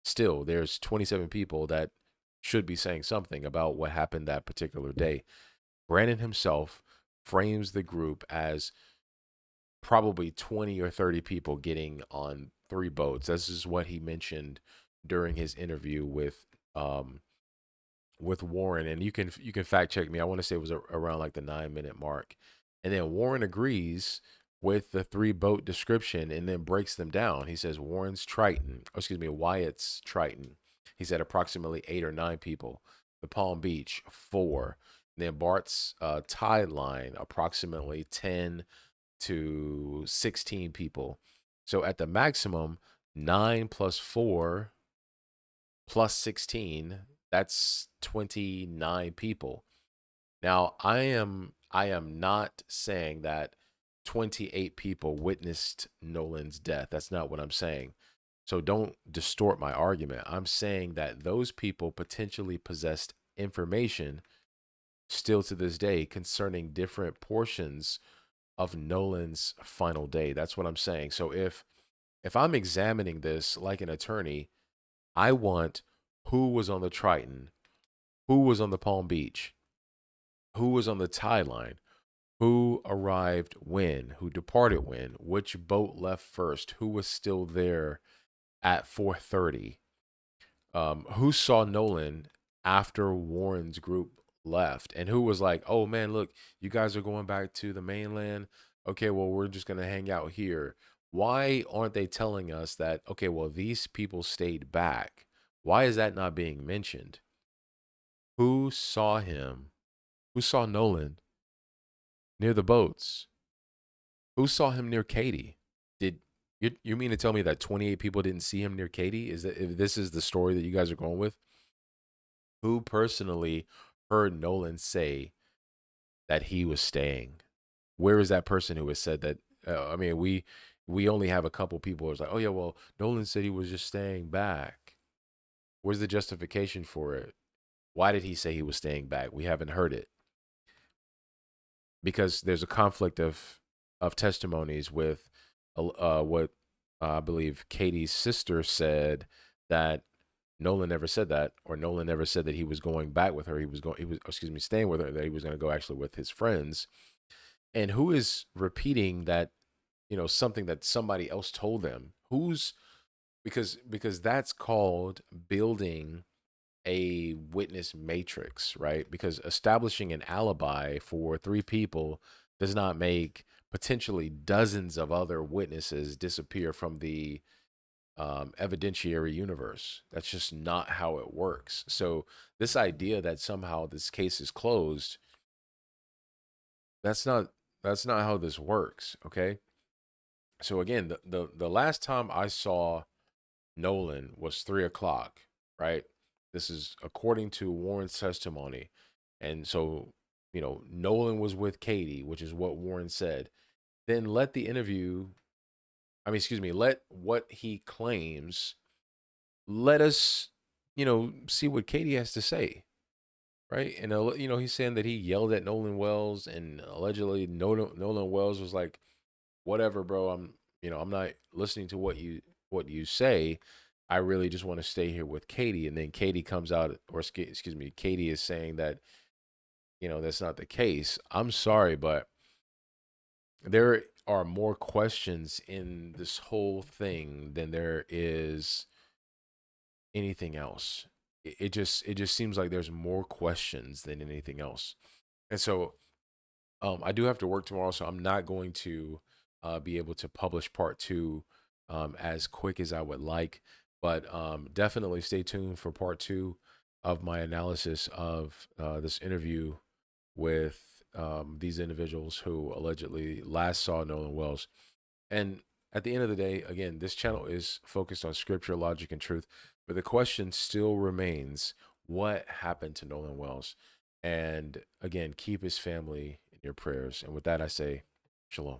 still, there's 27 people that should be saying something about what happened that particular day. Brandon himself frames the group as probably 20 or 30 people getting on 3 boats. This is what he mentioned during his interview with Warren, and you can fact check me. I want to say it was around like the 9-minute mark. And then Warren agrees with the 3 boat description and then breaks them down. He says Wyatt's Triton. He said approximately 8 or 9 people. The Palm Beach, 4. And then Bart's tide line, approximately 10 to 16 people. So at the maximum, 9 plus 4 plus 16, that's 29 people. Now, I am not saying that 28 people witnessed Nolan's death. That's not what I'm saying. So don't distort my argument. I'm saying that those people potentially possessed information still to this day concerning different portions of Nolan's final day. That's what I'm saying. So if I'm examining this like an attorney, I want who was on the Triton, who was on the Palm Beach, who was on the tide line, who arrived when, who departed when, which boat left first, who was still there at 4:30, who saw Nolan after Warren's group left, and who was like, oh man, look, you guys are going back to the mainland. Okay, well, we're just going to hang out here. Why aren't they telling us that, okay, well, these people stayed back? Why is that not being mentioned? Who saw him? Who saw Nolan near the boats? Who saw him near Katie? You mean to tell me that 28 people didn't see him near Katie? Is that if this is the story that you guys are going with? Who personally heard Nolan say that he was staying? Where is that person who has said that? I mean, we only have a couple people who's like, oh yeah, well, Nolan said he was just staying back. Where's the justification for it? Why did he say he was staying back? We haven't heard it because there's a conflict of testimonies with what I believe Katie's sister said, that Nolan never said that, or Nolan never said that he was going back with her. He was excuse me, staying with her, that he was going to go actually with his friends. And who is repeating that, something that somebody else told them? Because that's called building a witness matrix, right? Because establishing an alibi for three people does not make potentially dozens of other witnesses disappear from the evidentiary universe. That's just not how it works. So this idea that somehow this case is closed, that's not how this works. Okay. So again, the last time I saw Nolan was 3 o'clock, right? This is according to Warren's testimony. And so, Nolan was with Katie, which is what Warren said. Then let the interview, let what he claims, let us, see what Katie has to say, right? And, he's saying that he yelled at Nolan Wells, and allegedly Nolan Wells was like, whatever, bro, I'm not listening to what you say. I really just want to stay here with Katie. And then Katie comes out, or excuse me, Katie is saying that, that's not the case. I'm sorry, but there are more questions in this whole thing than there is anything else. It just seems like there's more questions than anything else. And so I do have to work tomorrow, so I'm not going to be able to publish part 2 as quick as I would like. But definitely stay tuned for part 2 of my analysis of this interview with these individuals who allegedly last saw Nolan Wells. And at the end of the day, again, this channel is focused on scripture, logic, and truth. But the question still remains, what happened to Nolan Wells? And again, keep his family in your prayers. And with that, I say, shalom.